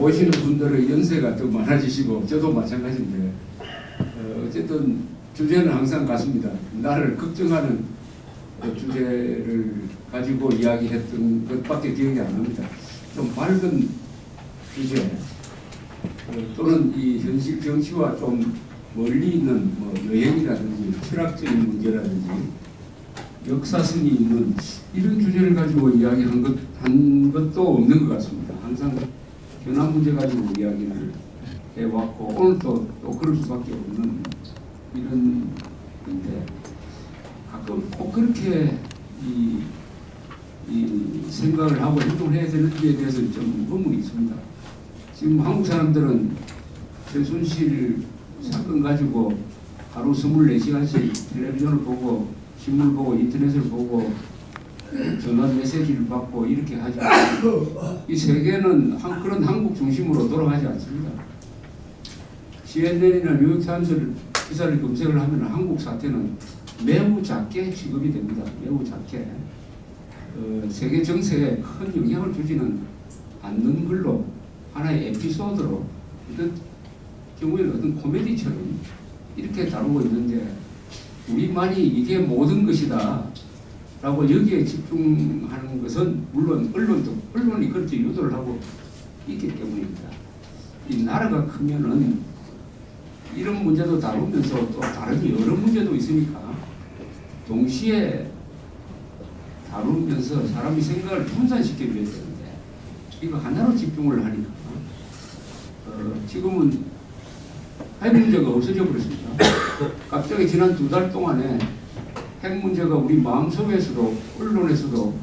오시는 분들의 연세가 더 많아지시고 저도 마찬가지인데 어쨌든 주제는 항상 같습니다. 나를 걱정하는 주제를 가지고 이야기했던 것밖에 기억이 안 납니다. 좀 밝은 주제 또는 이 현실 정치와 좀 멀리 있는 뭐 여행이라든지 철학적인 문제라든지 역사성이 있는 이런 주제를 가지고 이야기한 것도 없는 것 같습니다. 항상 현안 문제 가지고 이야기를 해왔고 오늘도 또 그럴 수밖에 없는 이런 건데 가끔 꼭 그렇게 이 생각을 하고 행동을 해야 되는지에 대해서 좀 의문이 있습니다. 지금 한국 사람들은 최순실 사건 가지고 하루 24시간씩 텔레비전을 보고 신문을 보고 인터넷을 보고 전화 메시지를 받고 이렇게 하지 않습니다. 이 세계는 그런 한국 중심으로 돌아가지 않습니다. CNN이나 뉴욕타임스 기사를 검색을 하면 한국 사태는 매우 작게 취급이 됩니다. 매우 작게. 세계 정세에 큰 영향을 주지는 않는 걸로 하나의 에피소드로 어떤 경우에는 어떤 코미디처럼 이렇게 다루고 있는데 우리만이 이게 모든 것이다 라고 여기에 집중하는 것은 물론 언론이 그렇게 유도를 하고 있기 때문입니다. 이 나라가 크면은 이런 문제도 다루면서 또 다른 여러 문제도 있으니까 동시에 다루면서 사람이 생각을 분산시켜줘야 되는데 이거 하나로 집중을 하니까 지금은 핵 문제가 없어져 버렸습니다. 갑자기 지난 2달 동안에 핵 문제가 우리 마음속에서도 언론에서도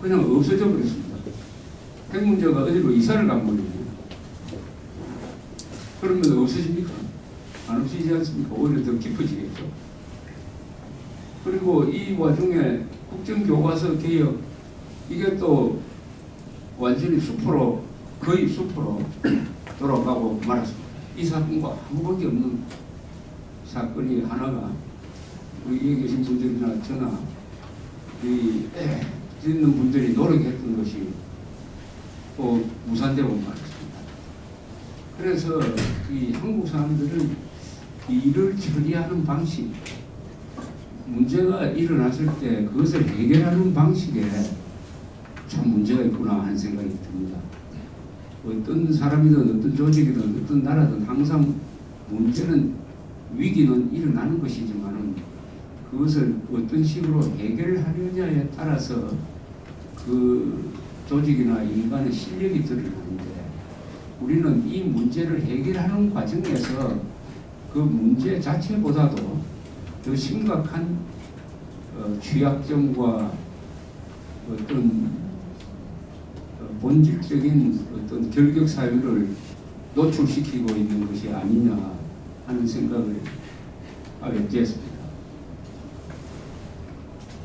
그냥 없어져 버렸습니다. 핵 문제가 어디로 이사를 간 거예요. 그러면 없어집니까? 안 없어지지 않습니까? 오히려 더 깊어지겠죠. 그리고 이 와중에 국정교과서 개혁 이게 또 완전히 수포로 거의 수포로 돌아가고 말았습니다. 이 사건과 아무 관계 없는 사건이 하나가 여기에 계신 분들이나 저나 듣는 분들이 노력했던 것이 또 무산되고 말았습니다. 그래서 이 한국 사람들은 일을 처리하는 방식, 문제가 일어났을 때 그것을 해결하는 방식에 참 문제가 있구나 하는 생각이 듭니다. 어떤 사람이든 어떤 조직이든 어떤 나라든 항상 문제는 위기는 일어나는 것이지만은 그것을 어떤 식으로 해결하느냐에 따라서 그 조직이나 인간의 실력이 드러나는데 우리는 이 문제를 해결하는 과정에서 그 문제 자체보다도 더 심각한 취약점과 어떤 본질적인 어떤 결격 사유를 노출시키고 있는 것이 아니냐 하는 생각을 하게 되었습니다.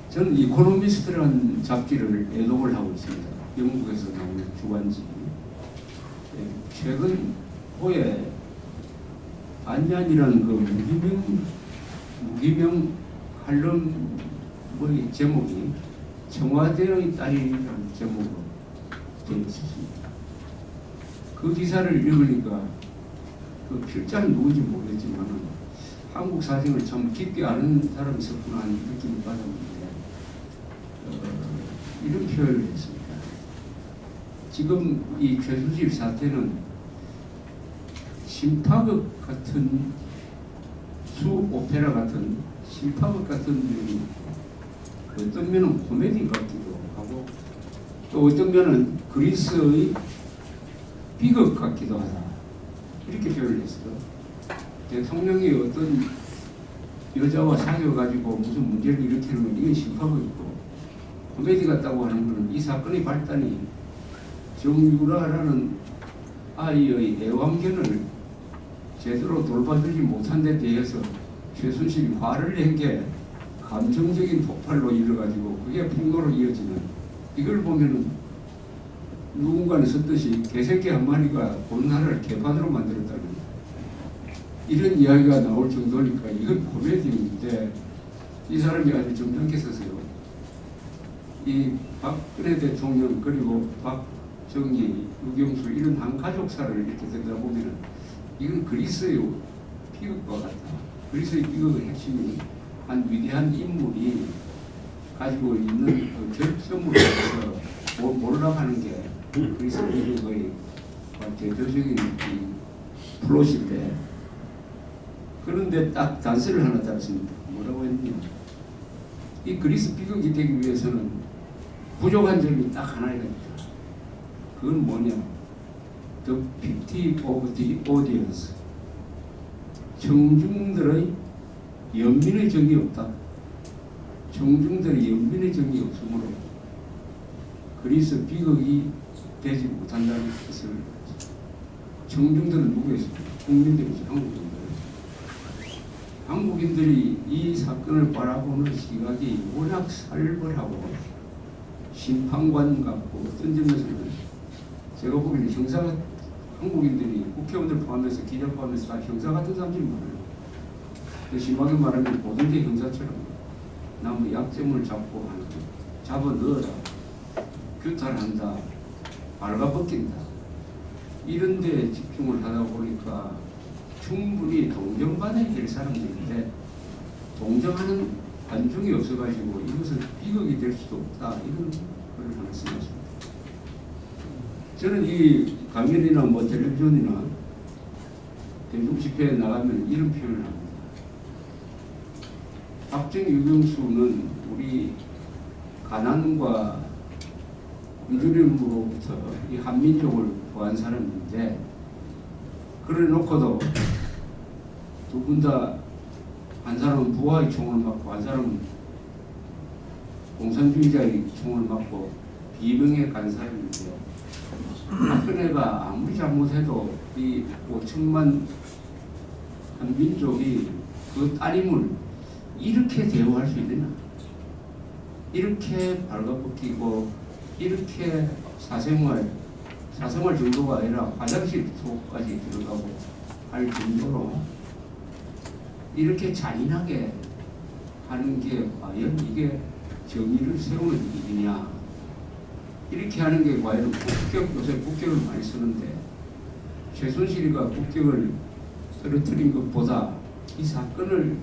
저는 이코노미스트라는 잡지를 애독을 하고 있습니다. 영국에서 나오는 주간지. 최근 호에 안얀이라는 그 무기명 칼럼의 제목이 청와대의 딸이라는 제목으로 되어 있었습니다. 그 기사를 읽으니까 그 필자는 누군지 모르겠지만 한국 사정을 참 깊게 아는 사람이 있었구나 하는 느낌을 받았는데 이런 표현을 했습니다. 지금 이 최순실 사태는 심파극 같은 수오페라 같은 심파극 같은 면이 어떤 면은 코미디 같기도 하고 또 어떤 면은 그리스의 비극 같기도 하다. 이렇게 표현을 했어요. 대통령이 어떤 여자와 사귀어가지고 무슨 문제를 일으키는 건 이건 심파극이고 코미디 같다고 하는 것은 이 사건의 발단이 정유라라는 아이의 애완견을 제대로 돌봐주지 못한 데 대해서 최순실이 화를 낸 게 감정적인 폭발로 이뤄가지고 그게 폭로로 이어지는 이걸 보면은 누군가는 썼듯이 개새끼 한 마리가 온 나라를 개판으로 만들었다는 이런 이야기가 나올 정도니까 이건 코미디인데 이 사람이 아주 점잖게 썼어요. 이 박근혜 대통령 그리고 박 박정희, 유경수 이런 한 가족사를 이렇게 듣다 보면 이건 그리스의 비극과 같다. 그리스의 비극의 핵심이 한 위대한 인물이 가지고 있는 그 결점으로 해서 모르라고 하는 게 그리스 비극의 대표적인 이 플롯인데, 그런데 딱 단서를 하나 따랐습니다. 뭐라고 했냐? 이 그리스 비극이 되기 위해서는 부족한 점이 딱 하나가 있다. 그건 뭐냐? The pity of the audience. 청중들의 연민의 정이 없다. 청중들의 연민의 정이 없으므로 그리스 비극이 되지 못한다는 것을, 청중들은 누구였습니까? 국민들이죠. 한국인들이 이 사건을 바라보는 시각이 워낙 살벌하고 심판관 같고, 어떤 점에서는 제가 보기에는 형사, 한국인들이 국회의원들 포함해서 기자 포함해서 다 형사 같은 사람들이 많아요. 심하게 말하면 고등대 형사처럼 나무 약점을 잡고 하는, 잡아 넣어라, 규탄한다, 발가벗긴다, 이런 데 집중을 하다 보니까 충분히 동정받아야 될 사람들인데 동정하는 관중이 없어가지고 이것은 비극이 될 수도 없다, 이런 걸 말씀하십니다. 저는 이 강연이나 뭐 텔레비전이나 대중 집회에 나가면 이런 표현을 합니다. 박정희, 유경수는 우리 가난과 굶주림으로부터 이 한민족을 구한 사람인데, 그래 놓고도 두 분 다, 한 사람은 부하의 총을 맞고 한 사람은 공산주의자의 총을 맞고 비명에 간 사람인데, 박근혜가 아무리 잘못해도 이 5천만 한민족이 그 따림을 이렇게 대우할 수 있느냐? 이렇게 발가벗기고 이렇게 사생활 정도가 아니라 화장실 속까지 들어가고 할 정도로 이렇게 잔인하게 하는 게 과연 이게 정의를 세우는 일이냐? 이렇게 하는 게 과연 요새 국격을 많이 쓰는데, 최순실이가 국격을 떨어뜨린 것보다 이 사건을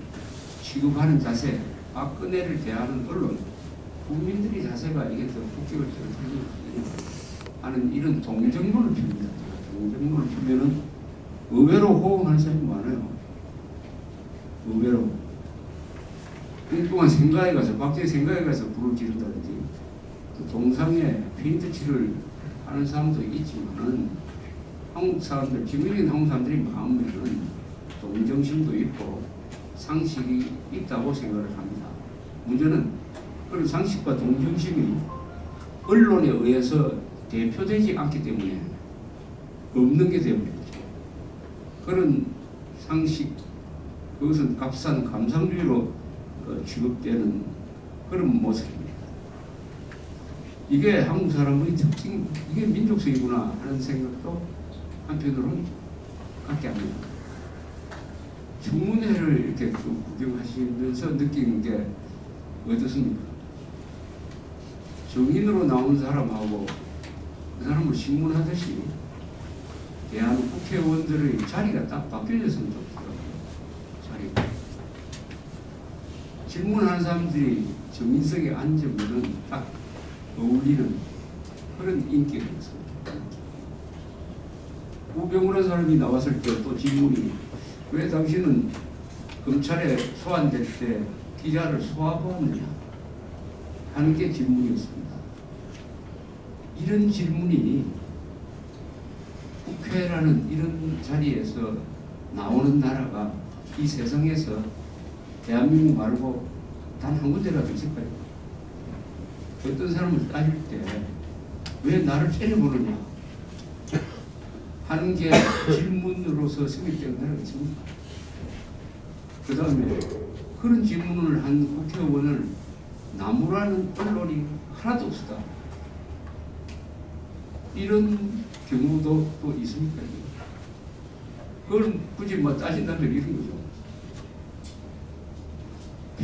취급하는 자세, 박근혜를 대하는 언론, 국민들의 자세가 이게 더 국격을 떨어뜨리는 하는 이런 동정론을 핍니다. 동정론을 피면은 의외로 호응하는 사람이 많아요. 의외로. 엉뚱한 생가에 가서, 박정희 생가에 가서 불을 지른다든지, 또 동상에 페인트칠을 하는 사람도 있지만은, 한국 사람들, 지금적인 한국 사람들이 마음에는 동정심도 있고 상식이 있다고 생각을 합니다. 문제는 그런 상식과 동정심이 언론에 의해서 대표되지 않기 때문에 없는 게 되어버리죠. 그런 상식, 그것은 값싼 감상주의로 취급되는 그런 모습입니다. 이게 한국 사람의 특징, 이게 민족성이구나 하는 생각도 한편으로는 갖게 합니다. 청문회를 이렇게 구경하시면서 느끼는 게 어떻습니까? 정인으로 나오는 사람하고 그 사람을 신문하듯이 대한 국회의원들의 자리가 딱 바뀌어졌으면 좋겠더라고요. 자리가. 질문하는 사람들이 정인석에 앉으면 딱 어울리는 그런 인기가 있습니다. 우병우라는 사람이 나왔을 때 또 질문이, 왜 당신은 검찰에 소환될 때 기자를 소화보았느냐 하는 게 질문이었습니다. 이런 질문이 국회라는 이런 자리에서 나오는 나라가 이 세상에서 대한민국 말고 단 한 군데라도 있을까요? 어떤 사람을 따질 때 왜 나를 째려보느냐 하는 게 질문으로서 성립되는 나라가 있습니까? 그 다음에 그런 질문을 한 국회의원을 나무라는 언론이 하나도 없었다. 이런 경우도 또 있습니까? 그걸 굳이 뭐 따진다면 이런 거죠.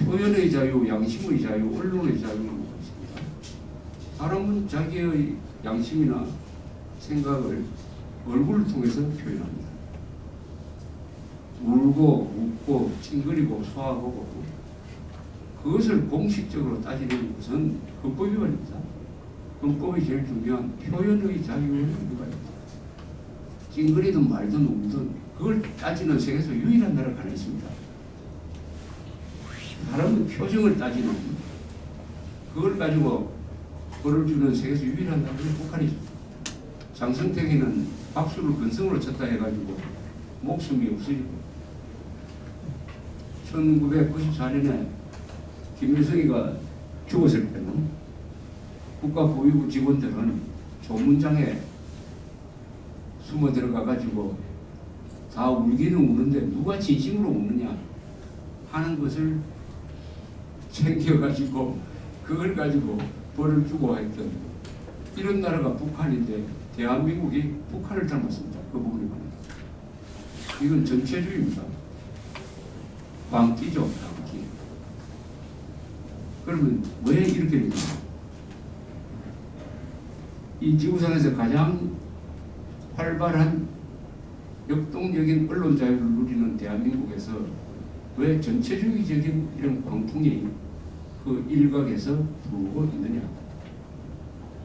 표현의 자유, 양심의 자유, 언론의 자유는 있습니다. 사람은 자기의 양심이나 생각을 얼굴을 통해서 표현합니다. 울고 웃고 찡그리고 소화하고 그것을 공식적으로 따지는 것은 헌법 위반입니다. 헌법이 제일 중요한 표현의 자유의 위반입니다. 찡그리든 말든 울든 그걸 따지는 세계에서 유일한 나라가 하나 있습니다. 사람은 표정을 따지는 그걸 가지고 벌을 주는 세계에서 유일한 나라가 북한이죠. 장성택이는 박수를 근성으로 쳤다 해가지고 목숨이 없어지고 1994년에 김일성이가 죽었을 때는 국가보위부 직원들은 조문장에 숨어 들어가가지고 다 울기는 우는데 누가 진심으로 우느냐 하는 것을 챙겨가지고 그걸 가지고 벌을 주고 했던 이런 나라가 북한인데 대한민국이 북한을 닮았습니다. 그 부분에 관해서. 이건 전체주의입니다. 광기죠, 광기. 그러면 왜 이렇게 되냐? 이 지구상에서 가장 활발한 역동적인 언론 자유를 누리는 대한민국에서 왜 전체주의적인 이런 광풍이 그 일각에서 불고 있느냐?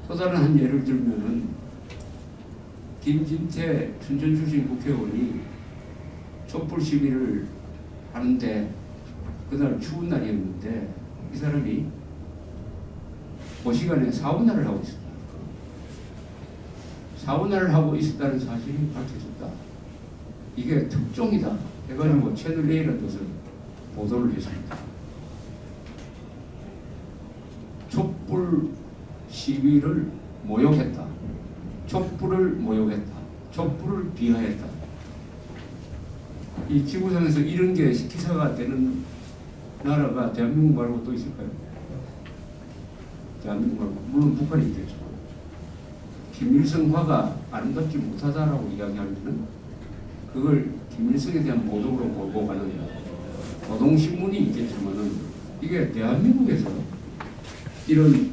또 다른 한 예를 들면은 김진태 춘천 출신 국회의원이 촛불 시위를 하는데 그날 추운 날이었는데 이 사람이 그 시간에 사우나를 하고 있었다. 사우나를 하고 있었다는 사실이 밝혀졌다. 이게 특종이다 해가지고 채널 A라는 것을 보도를 했습니다. 촛불 시위를 모욕했다. 촛불을 모욕했다. 촛불을 비하했다. 이 지구상에서 이런 게 기사가 되는 나라가 대한민국 말고 또 있을까요? 대한민국 말고 물론 북한이 있겠죠. 김일성화가 아름답지 못하다라고 이야기하면은 그걸 김일성에 대한 모독으로 몰고 가는 노동신문이 있겠지만은 이게 대한민국에서 이런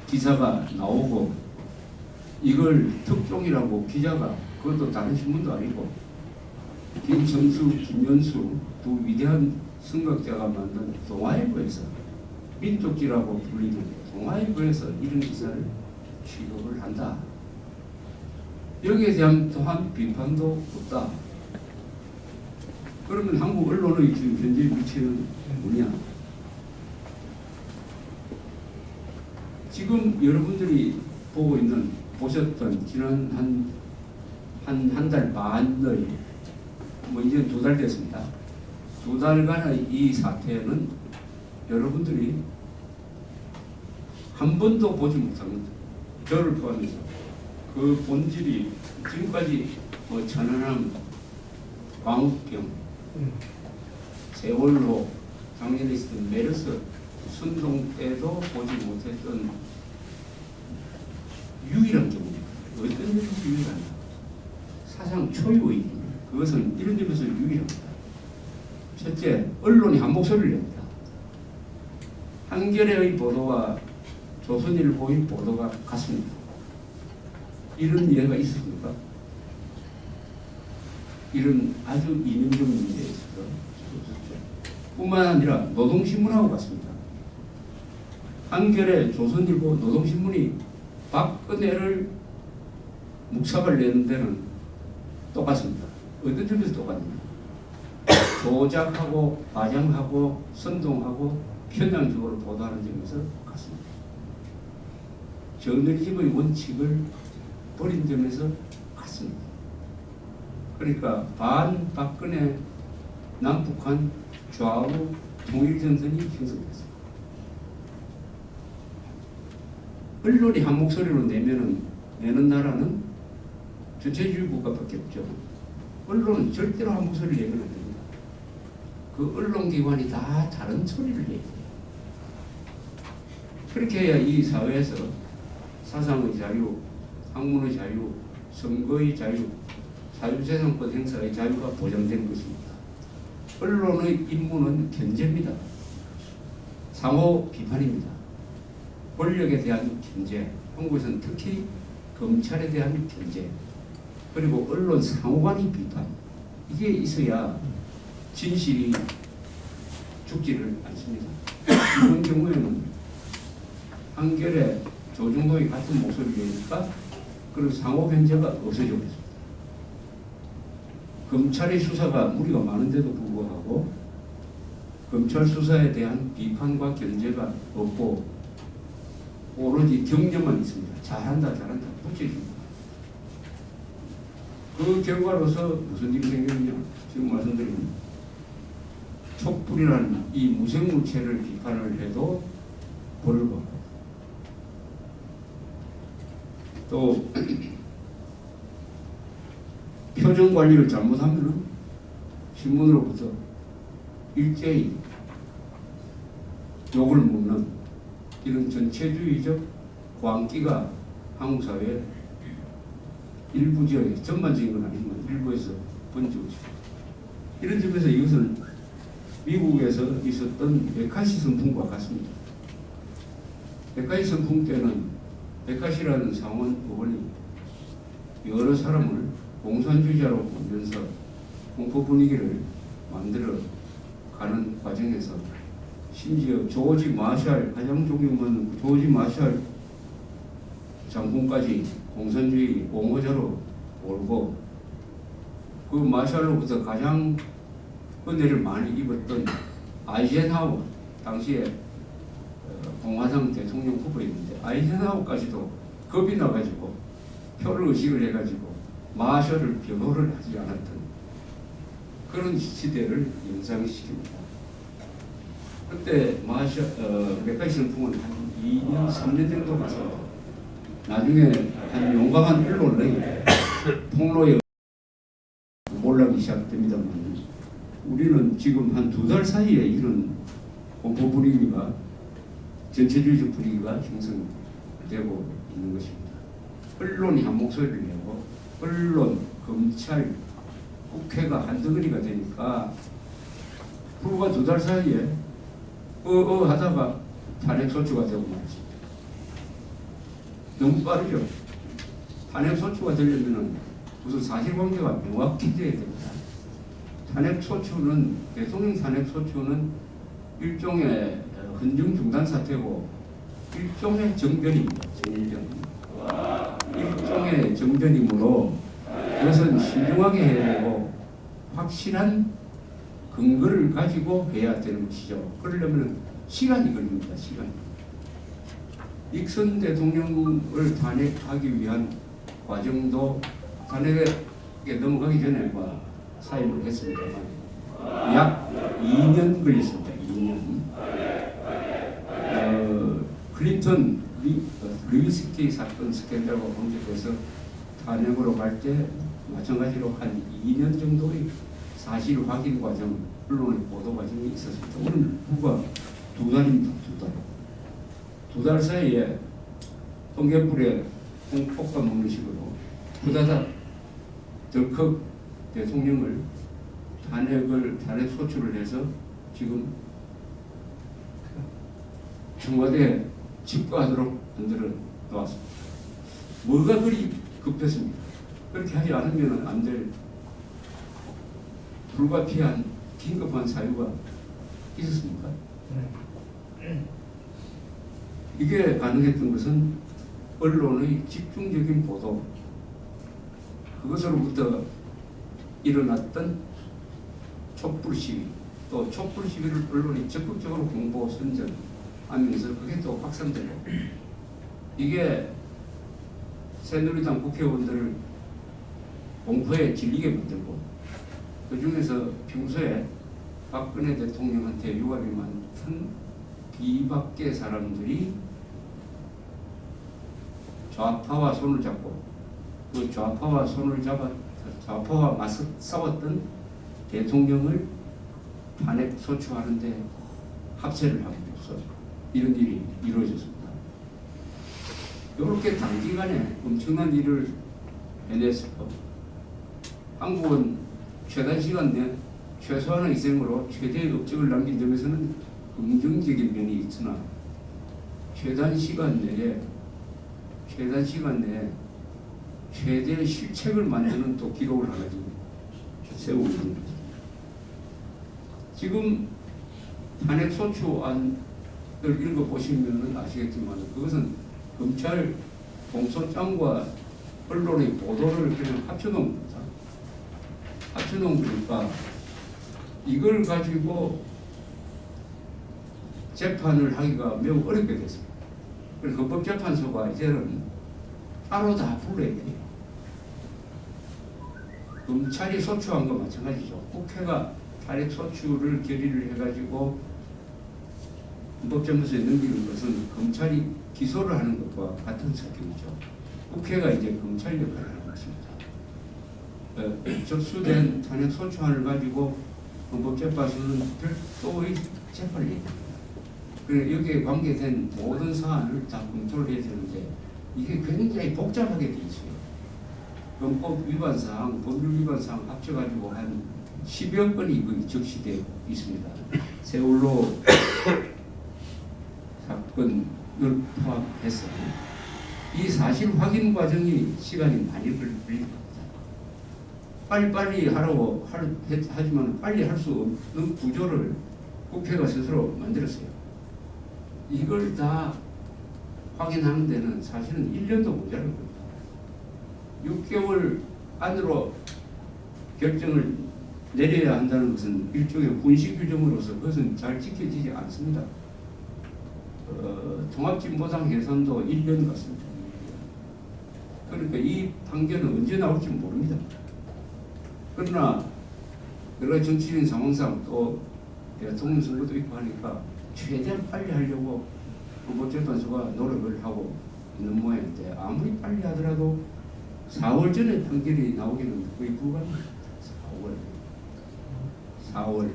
기사가 나오고 이걸 특종이라고 기자가 그것도 다른 신문도 아니고 김성수, 김연수 두 위대한 선각자가 만든 동아일보에서 민족지라고 불리는 동아일보에서 이런 기사를 취급을 한다. 여기에 대한 또한 비판도 없다. 그러면 한국 언론의 지금 현재 위치는 뭐냐? 지금 여러분들이 보셨던 지난 한 달 반의 뭐 이제 2달 됐습니다. 2달간의 이 사태는 여러분들이 한 번도 보지 못한 겁니다. 저를 포함해서 그 본질이 지금까지 뭐 천안함, 광우병, 세월호, 작년에 있었던 메르스, 순동 때도 보지 못했던 유일한 경우입니다. 어떤 점에서 유일하냐? 사상 초유의 그것은 이런 점에서 유일합니다. 첫째, 언론이 한 목소리를 냅니다. 한겨레의 보도와 조선일보의 보도가 같습니다. 이런 예가 있었습니까? 이런 아주 이념적 문제에 있어서 없었죠. 뿐만 아니라 노동신문하고 같습니다. 한겨레, 조선일보, 노동신문이 박근혜를 묵살을 내는 데는 똑같습니다. 어떤 점에서 똑같냐? 조작하고 과장하고 선동하고 편향적으로 보도하는 점에서 같습니다. 저널리즘의 원칙을 버린 점에서 같습니다. 그러니까 반박근혜 남북한 좌우 통일전선이 형성됐습니다. 언론이 한 목소리로 내는 나라는 전체주의 국가밖에 없죠. 언론은 절대로 한 목소리를 내면 안 됩니다. 그 언론기관이 다 다른 소리를 내야 돼요. 그렇게 해야 이 사회에서 사상의 자유, 학문의 자유, 선거의 자유, 자유재산권 행사의 자유가 보장되는 것입니다. 언론의 임무는 견제입니다. 상호 비판입니다. 권력에 대한 견제, 한국에서는 특히 검찰에 대한 견제, 그리고 언론 상호간의 비판, 이게 있어야 진실이 죽지를 않습니다. 이번 경우에는 한결에 조중동이 같은 목소리를 내니까 그런 상호 견제가 없어져 버렸습니다. 검찰의 수사가 무리가 많은데도 불구하고 검찰 수사에 대한 비판과 견제가 없고 오로지 경쟁만 있습니다. 잘한다 잘한다 붙여줍니다. 그 결과로서 무슨 일이 생겼냐, 지금 말씀드린 촛불이라는 이 무색무체를 비판을 해도 벌을 받고, 또 표정 관리를 잘못하면 신문으로부터 일제히 욕을 먹는 이런 전체주의적 광기가 한국 사회에 일부 지역에, 전반적인 건 아니지만 일부에서 번지고 있습니다. 이런 점에서 이것은 미국에서 있었던 메카시 선풍과 같습니다. 메카시 선풍 때는 메카시라는 상원 의원이 여러 사람을 공산주의자로 보면서 공포 분위기를 만들어 가는 과정에서 심지어 조지 마샬, 가장 존경받는 조지 마샬 장군까지 공산주의 옹호자로 몰고, 그 마샬로부터 가장 은혜를 많이 입었던 아이젠하워, 당시에 공화당 대통령 후보였는데 아이젠하워까지도 겁이 나가지고 표를 의식을 해가지고 마셜을 변호를 하지 않았던 그런 시대를 연상시킵니다. 그때 메카시 선풍은 한 2년, 3년 정도 가서 나중에 한 용감한 언론의 폭로에 몰락이 시작됩니다만, 우리는 지금 한 2달 사이에 이런 공포 분위기가, 전체주의적 분위기가 형성되고 있는 것입니다. 언론이 한 목소리를 내고 언론, 검찰, 국회가 한 덩어리가 되니까 불과 2달 사이에 하다가 탄핵 소추가 되고 말았습니다. 너무 빠르죠. 탄핵 소추가 되려면 무슨 사실관계가 명확해져야 됩니다. 탄핵 소추는, 대통령 탄핵 소추는 일종의 헌정 중단 사태고 일종의 정변입니다. 정일정. 일종의 정변이므로 그것은 신중하게 해야 되고 확실한 근거를 가지고 해야 되는 것이죠. 그러려면 시간이 걸립니다. 시간. 닉슨 대통령을 탄핵하기 위한 과정도 탄핵에 넘어가기 전에 사임을 했습니다만 약 2년 걸렸습니다. 2년. 클린턴 리비스키 사건 스캔들과 공적해서 탄핵으로 갈 때 마찬가지로 한 2년 정도의 사실 확인 과정, 언론의 보도 과정이 있었습니다. 오늘 불과 2달입니다. 2달. 2달 사이에 통계불에 홍폭과 먹는 식으로 후다닥 덜컥 대통령을 탄핵 소추를 해서 지금 청와대에 집거하도록 만들어 놓았습니다. 뭐가 그리 급했습니까? 그렇게 하지 않으면 안 될 불가피한 긴급한 사유가 있었습니까? 이게 가능했던 것은 언론의 집중적인 보도, 그것으로부터 일어났던 촛불 시위, 또 촛불 시위를 언론이 적극적으로 공보 선전하면서 그게 또 확산되고, 이게 새누리당 국회의원들을 공포에 질리게 만들고, 그 중에서 평소에 박근혜 대통령한테 유감이 많던 비박계 사람들이 좌파와 손을 잡고, 그 좌파와 맞서 싸웠던 대통령을 탄핵 소추하는데 합세를 함으로써 이런 일이 이루어졌습니다. 이렇게 단기간에 엄청난 일을 해냈을 것. 한국은 최단 시간 내 최소한의 희생으로 최대의 업적을 남긴 점에서는 긍정적인 면이 있으나 최단 시간 내에 최대 실책을 만드는 또 기록을 하나 지금 세우고 있는 거죠. 지금 탄핵소추안을 읽어보시면 아시겠지만 그것은 검찰 공소장과 언론의 보도를 그냥 합쳐놓은 겁니다. 합쳐놓은 거니까 이걸 가지고 재판을 하기가 매우 어렵게 됐습니다. 그래서 헌법재판소가 이제는 따로 다 불러야 돼요. 검찰이 소추한 거 마찬가지죠. 국회가 탄핵 소추를 결의를 해가지고 헌법재판소에 넘기는 것은 검찰이 기소를 하는 것과 같은 성격이죠. 국회가 이제 검찰 역할을 하는 것입니다. 접수된 탄핵 소추안을 가지고 헌법재판소는 별도의 재판을 해야 됩니다. 그래서 여기에 관계된 모든 사안을 다 검토를 해야 되는데 이게 굉장히 복잡하게 돼 있어요. 헌법 위반 사항, 법률 위반 사항 합쳐가지고 한 10여 건이 거의 적시되어 있습니다. 세월호 사건을 포함해서 이 사실 확인 과정이 시간이 많이 걸릴 겁니다. 빨리빨리 하라고 하지만 빨리 할 수 없는 구조를 국회가 스스로 만들었어요. 이걸 다 확인하는 데는 사실은 1년도 모자랄 겁니다. 6개월 안으로 결정을 내려야 한다는 것은 일종의 군시 규정으로서 그것은 잘 지켜지지 않습니다. 통합진보당 해산도 1년 같습니다. 그러니까 이 판결은 언제 나올지 모릅니다. 그러나 여러 정치적인 상황상 또 대통령 선거도 있고 하니까 최대한 빨리 하려고 헌법재판소가 노력을 하고 있는 모양인데 아무리 빨리 하더라도 4월 전에 판결이 나오기는 거의 불가능합니다. 4월.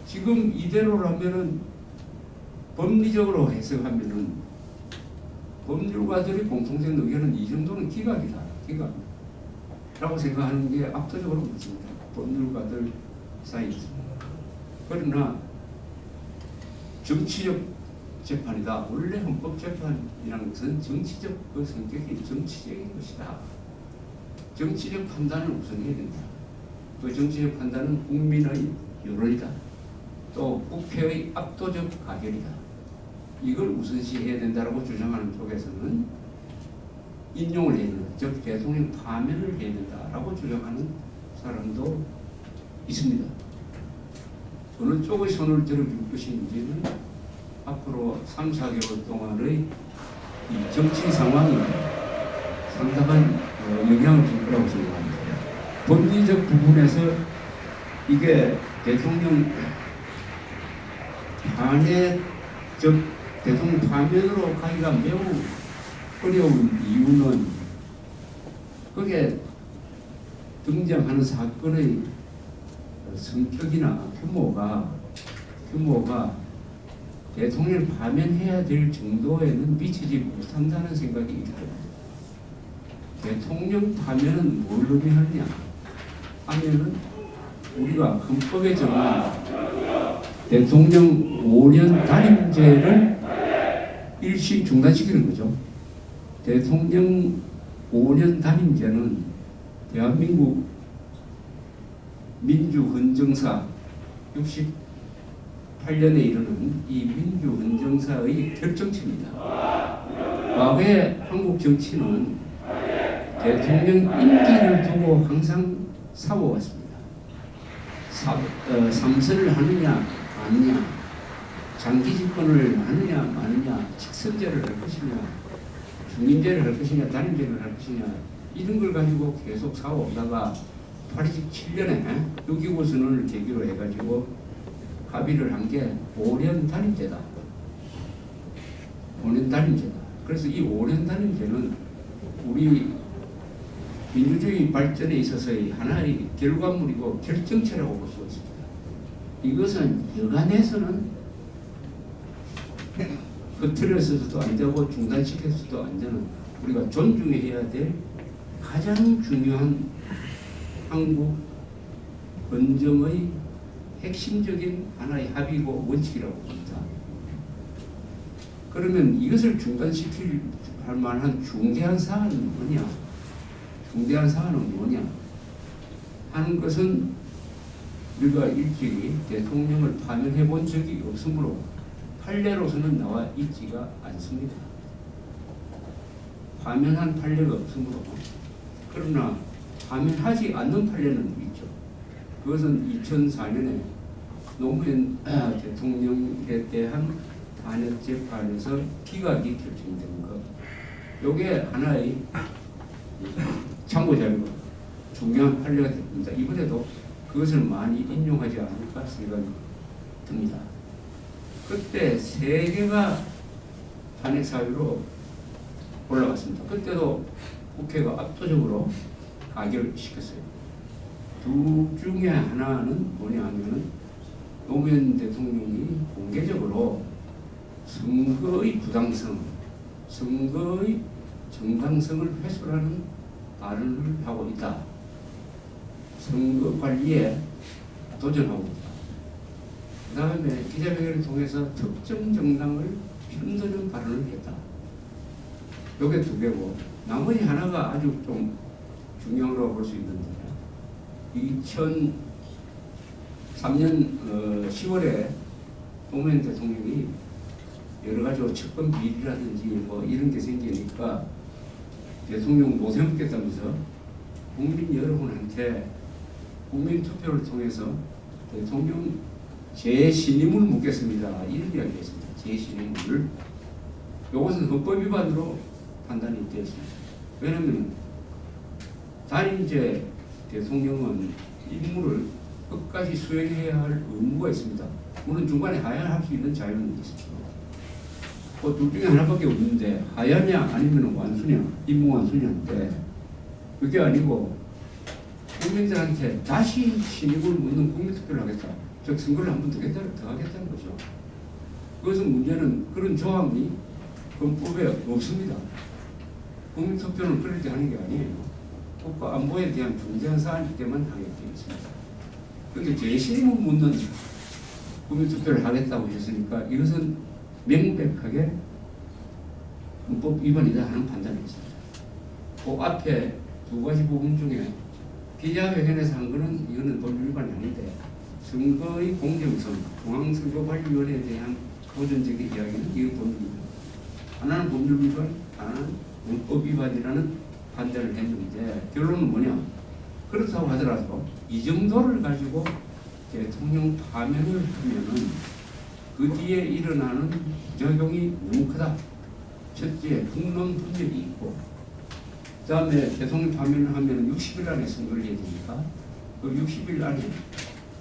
지금 이대로라면은 법리적으로 해석하면은 법률가들의 공통된 의견은 이 정도는 기각이다. 기각이라고 생각하는 게 압도적으로 많습니다. 법률가들 사이에서. 그러나 정치적 재판이다. 원래 헌법재판이라는 것은 정치적 그 성격이 정치적인 것이다. 정치적 판단을 우선 해야 된다. 그 정치적 판단은 국민의 여론이다. 또 국회의 압도적 가결이다. 이걸 우선시해야 된다라고 주장하는 쪽에서는 인용을 해야 된다. 즉 대통령 파면을 해야 된다라고 주장하는 사람도 있습니다. 어느 쪽의 손을 들어줄 것인지는 앞으로 3, 4개월 동안의 이 정치 상황이 상당한 영향을 줄 거라고 생각합니다. 법리적 부분에서 이게 대통령 대통령 파면으로 가기가 매우 어려운 이유는 그게 등장하는 사건의 성격이나 규모가 대통령을 파면해야 될 정도에는 미치지 못한다는 생각이 있습니다. 대통령 파면은 뭘 의미하느냐 하면은 우리가 헌법에 정한 대통령 5년 단임제를 일시 중단시키는 거죠. 대통령 5년 단임제는 대한민국 민주헌정사 68년에 이르는 이 민주헌정사의 결정체입니다. 과거에 한국 정치는 대통령 임기를 두고 항상 싸워왔습니다. 3선을 하느냐 마느냐, 장기 집권을 하느냐 마느냐, 직선제를 할 것이냐, 중임제를 할 것이냐, 단임제를 할 것이냐, 이런 걸 가지고 계속 싸워오다가 87년에 6.25 선언을 계기로 해가지고 합의를 한 게 5년 단임제다. 5년 단임제다. 그래서 이 5년 단임제는 우리 민주주의 발전에 있어서의 하나의 결과물이고 결정체라고 볼 수 있습니다. 이것은 여간해서는 흐트려서도 안 되고 중단시켜서도 안 되는 우리가 존중해야 될 가장 중요한 한국 헌정의 핵심적인 하나의 합의고 원칙이라고 봅니다. 그러면 이것을 중단시킬 할 만한 중대한 사안은 뭐냐? 중대한 사안은 뭐냐? 하는 것은 우리가 일찍이 대통령을 파면해 본 적이 없으므로 판례로서는 나와 있지가 않습니다. 파면한 판례가 없으므로. 그러나 파면하지 않는 판례는 있죠. 그것은 2004년에 노무현 대통령에 대한 탄핵 재판에서 기각이 결정된 것. 이게 하나의 참고 자료가 중요한 판례가 됩니다. 이번에도 그것을 많이 인용하지 않을까 생각이 듭니다. 그때 세 개가 탄핵 사유로 올라갔습니다. 그때도 국회가 압도적으로 가결시켰어요. 둘 중에 하나는 뭐냐 하면은 노무현 대통령이 공개적으로 선거의 부당성, 선거의 정당성을 훼손하는 발언을 하고 있다. 선거 관리에 도전하고 있다. 그 다음에 기자회견을 통해서 특정 정당을 흔드는 발언을 했다. 이게 두 개고, 나머지 하나가 아주 좀 중요하다고 볼 수 있는데, 2003년 10월에 노무현 대통령이 여러 가지 측근 비리라든지 뭐 이런 게 생기니까 대통령 못 해먹겠다면서 국민 여러분한테 국민 투표를 통해서 대통령 재신임을 묻겠습니다. 이런 이야기를 했습니다. 재신임을. 이것은 헌법 위반으로 판단이 되었습니다. 왜냐하면 단임제 대통령은 임무를 끝까지 수행해야 할 의무가 있습니다. 물론 중간에 하야할 수 있는 자유는 있습니다. 둘 중에 하나밖에 없는데 하야냐 아니면 완수냐, 임무 완수냐인데 그게 아니고 국민들한테 다시 신임을 묻는 국민투표를 하겠다. 즉 선거를 한 번 더 하겠다는 거죠. 그것은 문제는 그런 조항이 헌법에 없습니다. 국민투표는 그럴 때 하는 게 아니에요. 국가 안보에 대한 중대한 사안일 때만 하게 되어 있습니다. 그런데 재신임을 묻는 국민투표를 하겠다고 했으니까 이것은 명백하게 헌법 위반이다 하는 판단이 있습니다. 그 앞에 두 가지 부분 중에 기자회견에서 한 거는 이거는 법 위반이 아닌데 선거의 공정성, 중앙선거관리위원회에 대한 도전적인 이야기는 이건 법률 위반. 하나는 법률 위반, 하나는 헌법 위반이라는 판단을 했는데 결론은 뭐냐? 그렇다고 하더라도 이 정도를 가지고 대통령 파면을 하면은 그 뒤에 일어나는 부작용이 너무 크다. 첫째, 국론 분열이 있고, 그 다음에 대통령 파면을 하면 60일 안에 선거를 해야 되니까 그 60일 안에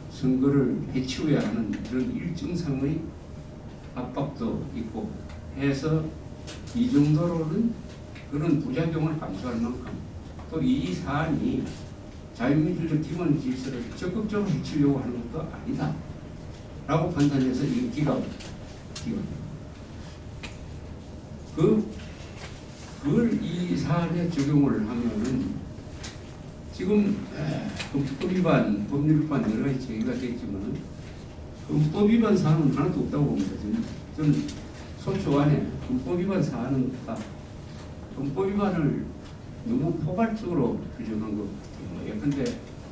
선거를 해치워야 하는 그런 일정상의 압박도 있고 해서 이 정도로는 그런 부작용을 감수할 만큼 또 이 사안이 자유민주적 기본 질서를 적극적으로 해치려고 하는 것도 아니다 라고 판단해서 이 그걸 이 사안에 적용을 하면은 지금 헌법 위반, 법률 위반 여러 가지 제기가 됐지만 헌법 위반 사안은 하나도 없다고 봅니다. 저는 소초 안에 헌법 위반 사안은 없다. 헌법 위반을 너무 포괄적으로 규정한 것 같아요. 예컨대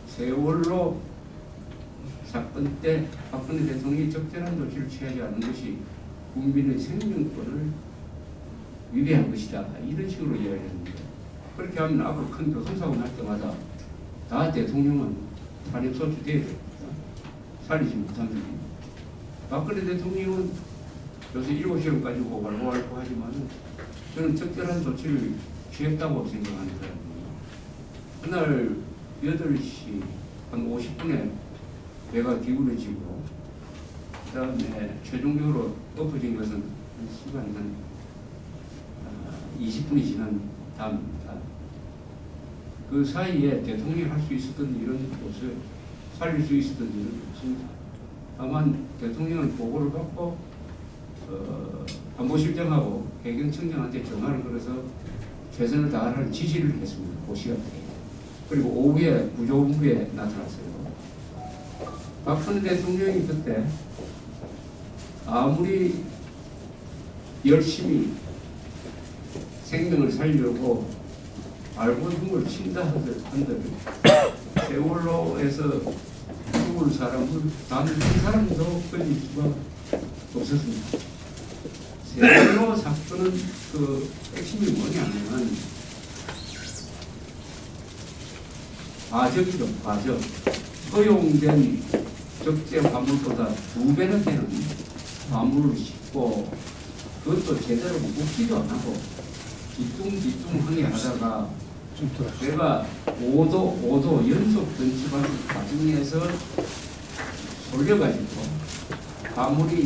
세월호 사건 때 박근혜 대통령이 적절한 조치를 취하지 않는 것이 국민의 생명권을 위배한 것이다. 이런 식으로 이야기했는데 그렇게 하면 앞으로 큰 교통사고 날 때마다 다 대통령은 탄핵소추 돼야 됩니다. 살리지 못하면 박근혜 대통령은 요새 7시간 가지고 왈가왈부 하지만 저는 적절한 조치를 취했다고 생각하는 사람입니다. 그날 8시 한 50분에 배가 기울어지고 그 다음에 최종적으로 엎어진 것은 한 시간 한 20분이 지난 다음입니다. 그 사이에 대통령이 할 수 있었던 일은 없어요. 살릴 수 있었던 일은 없습니다. 다만 대통령은 보고를 받고 안보실장하고 해경청장한테 전화를 걸어서 최선을 다하라는 지시를 했습니다. 그 시간에. 그리고 오후에 구조본부에 나타났어요. 박근혜 대통령이 그때 아무리 열심히 생명을 살려고 알고 죽을 친다 한들 세월호에서 죽을 사람을 단 한 사람도 걸릴 수가 없었습니다. 세월호 사건은 그 핵심이 뭐냐면 과적이죠. 과적. 허용된 적재 화물보다 2배나 되는 화물을 싣고 그것도 제대로 묵지도 안 하고 뒤뚱뒤뚱하게 하다가 내가 5도 연속 던지받은 과정에서 쏠려가지고 화물이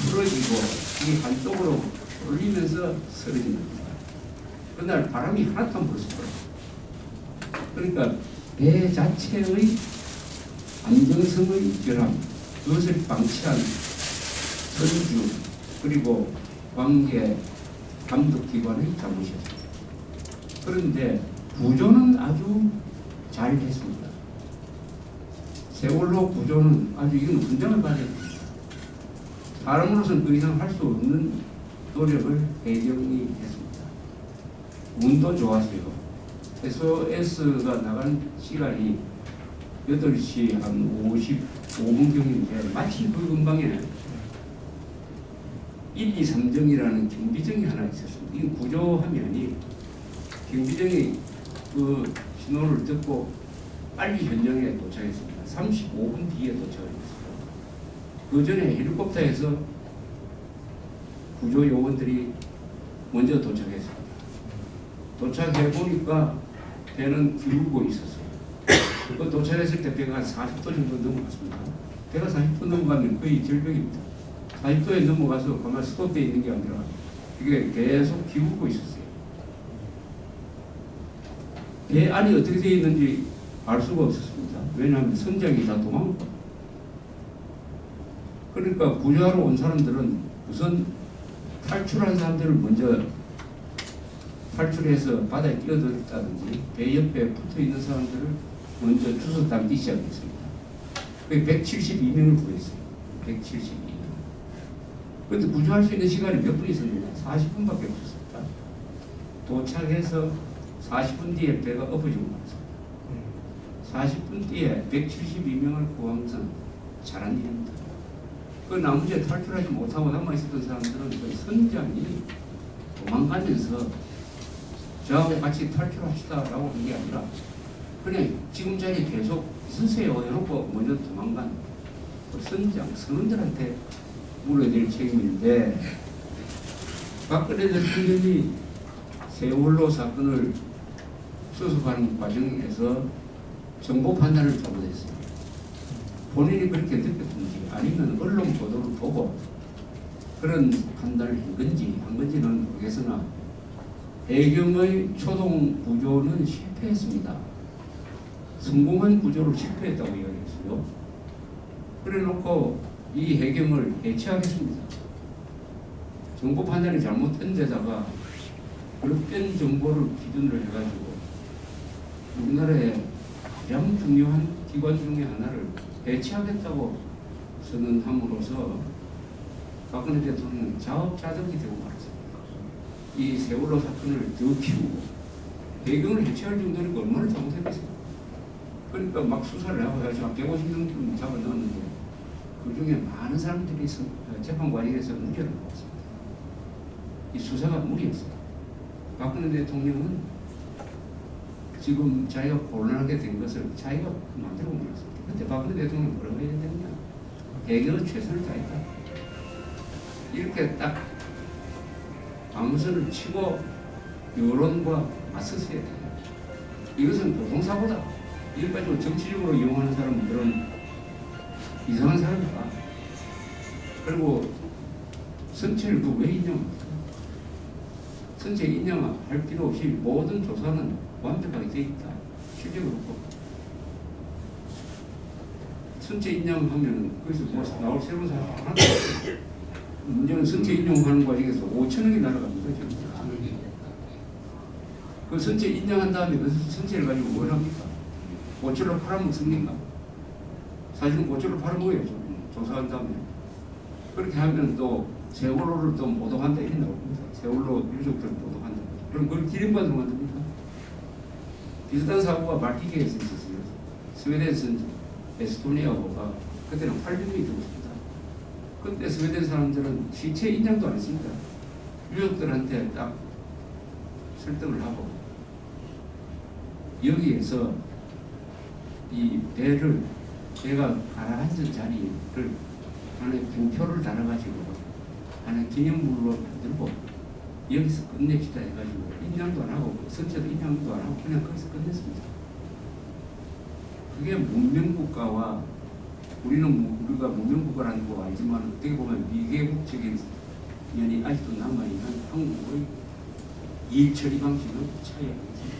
풀어지고 이 한쪽으로 올리면서 쓰러집니다. 그날 바람이 하나도 안 불었어요. 그러니까 배 자체의 안정성의 결함, 그것을 방치한 선주 그리고 관계 감독기관의 잘못이었습니다. 그런데 구조는 아주 잘 했습니다. 세월호 구조는 아주 이건 훈장을 받아야 됩니다. 사람으로서는 그 이상 할 수 없는 노력을 해경이 했습니다. 운도 좋았어요. SOS가 나간 시간이 8시 한 55분경인데 마치 그 근방에 1, 2, 3정이라는 경비정이 하나 있었습니다. 이 구조화면이 경비정이 그 신호를 듣고 빨리 현장에 도착했습니다. 35분 뒤에 도착했습니다. 그 전에 헬리콥터에서 구조 요원들이 먼저 도착했습니다. 도착해 보니까 배는 기울고 있었어요. 그 도착했을 때 배가 40도 정도 넘어갔습니다. 배가 40도 넘어가면 거의 절벽입니다. 40도에 넘어가서 가만 스톱되어 있는 게 아니라 이게 계속 기울고 있었어요. 배 안이 어떻게 되어 있는지 알 수가 없었습니다. 왜냐하면 선장이 다 도망가. 그러니까 구조하러 온 사람들은 우선 탈출한 사람들을 먼저 탈출해서 바다에 뛰어들었다든지 배 옆에 붙어 있는 사람들을 먼저 주워 담기 시작했습니다. 172명을 구했어요. 172명. 그런데 구조할 수 있는 시간이 몇 분 있었느냐? 40분밖에 없었습니다. 도착해서 40분 뒤에 배가 엎어지고 말았습니다. 40분 뒤에 172명을 구한 것은 잘한 일입니다. 그 나머지 탈출하지 못하고 남아있었던 사람들은 그 선장이 도망가면서 저하고 같이 탈출합시다 라고 한 게 아니라 그냥 지금 자리에 계속 있으세요 이러고 먼저 도망간 그 선장, 선원들한테 물어야 될 책임인데 박근혜 대통령이 세월호 사건을 수습하는 과정에서 정보 판단을 잘못했어요. 본인이 그렇게 느꼈는지 아니면 언론 보도를 보고 그런 판단을 한 건지는 모르겠으나 해경의 초동 구조는 실패했습니다. 성공한 구조를 실패했다고 이야기했어요. 그래 놓고 이 해경을 해체하겠습니다. 정보 판단이 잘못된 데다가 그릇된 정보를 기준으로 해가지고 우리나라의 가장 중요한 기관 중에 하나를 해체하겠다고 선언함으로써 박근혜 대통령은 자업자득이 되고 말았습니다. 이 세월호 사건을 더 키우고 배경을 해체할 정도니까 얼마나 잘못했겠습니까? 그러니까 막 수사를 하고 해서 150명 잡아 넣었는데 그 중에 많은 사람들이 재판관리에서 무죄를 받았습니다. 이 수사가 무리였어요. 박근혜 대통령은 지금 자기가 곤란하게 된 것을 자기가 만들고 말았습니다. 그때 박근혜 대통령이 뭐라고 해야 되느냐? 해경은 최선을 다했다. 이렇게 딱 방선을 치고 여론과 맞섰어야 돼요. 이것은 교통사고다. 이것까지 정치적으로 이용하는 사람들은 이상한 사람이다. 그리고 선체를 그 왜 인정합니까? 선체 인정할 필요 없이 모든 조사는 완벽하게 되어 있다. 실제로 그렇고 선체 인정하면 거기서 뭐 나올 새로운 사람 하나도 없어요. 문제는 선체 인정하는 과정에서 5천억이 날아갑니다. 그 선체 인정한 다음에 그 선체를 가지고 뭘 합니까? 고철로 팔아먹습니까? 사실은 고철로 팔아먹어야죠. 조사한 다음에. 그렇게 하면 또 세월호를 또 모독한다 이렇게 나옵니다. 세월호 유족들 모독한다. 그럼 그걸 기름받으로 만듭니까? 비슷한 사고가 발키게에서 있었어요. 스웨덴에서는 에스토니아가 그때는 800명이 죽었습니다. 그때 스웨덴 사람들은 시체 인정도 안 했습니다. 유족들한테 딱 설득을 하고 여기에서 이 배가 가라앉은 자리를 하나의 붕표를 달아가지고 하나의 기념물로 만들고 여기서 끝냅시다 해가지고 인양도 안 하고 선체도 인양도 안 하고 그냥 거기서 끝냈습니다. 그게 문명국가와 우리가 문명국가라는 거 알지만 어떻게 보면 미개국적인 면이 아직도 남아있는 한국의 일 처리 방식은 차이가 있습니다.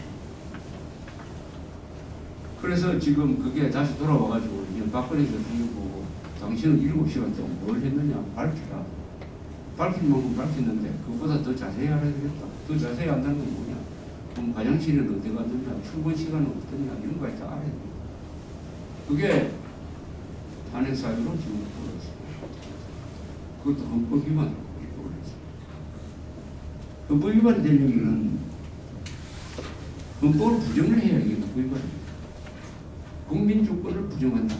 그래서 지금 그게 다시 돌아와가지고 이제 박근혜 대통령 보고 당신은 7시간 동안 뭘 했느냐 밝혀라. 밝힌 만큼 밝혔는데 그보다 더 자세히 알아야 되겠다. 더 자세히 안다는 건 뭐냐? 그럼 화장실은 어디 갔느냐? 출근 시간은 어떠냐? 이런 거까지 다 알아야 됩니다. 그게 탄핵 사유로 지금 불러있습니다. 그것도 헌법 위반으로 불러있습니다. 헌법 위반이 되려면 헌법을 부정을 해야 이게 헌법 위반입니다. 국민 주권을 부정한다.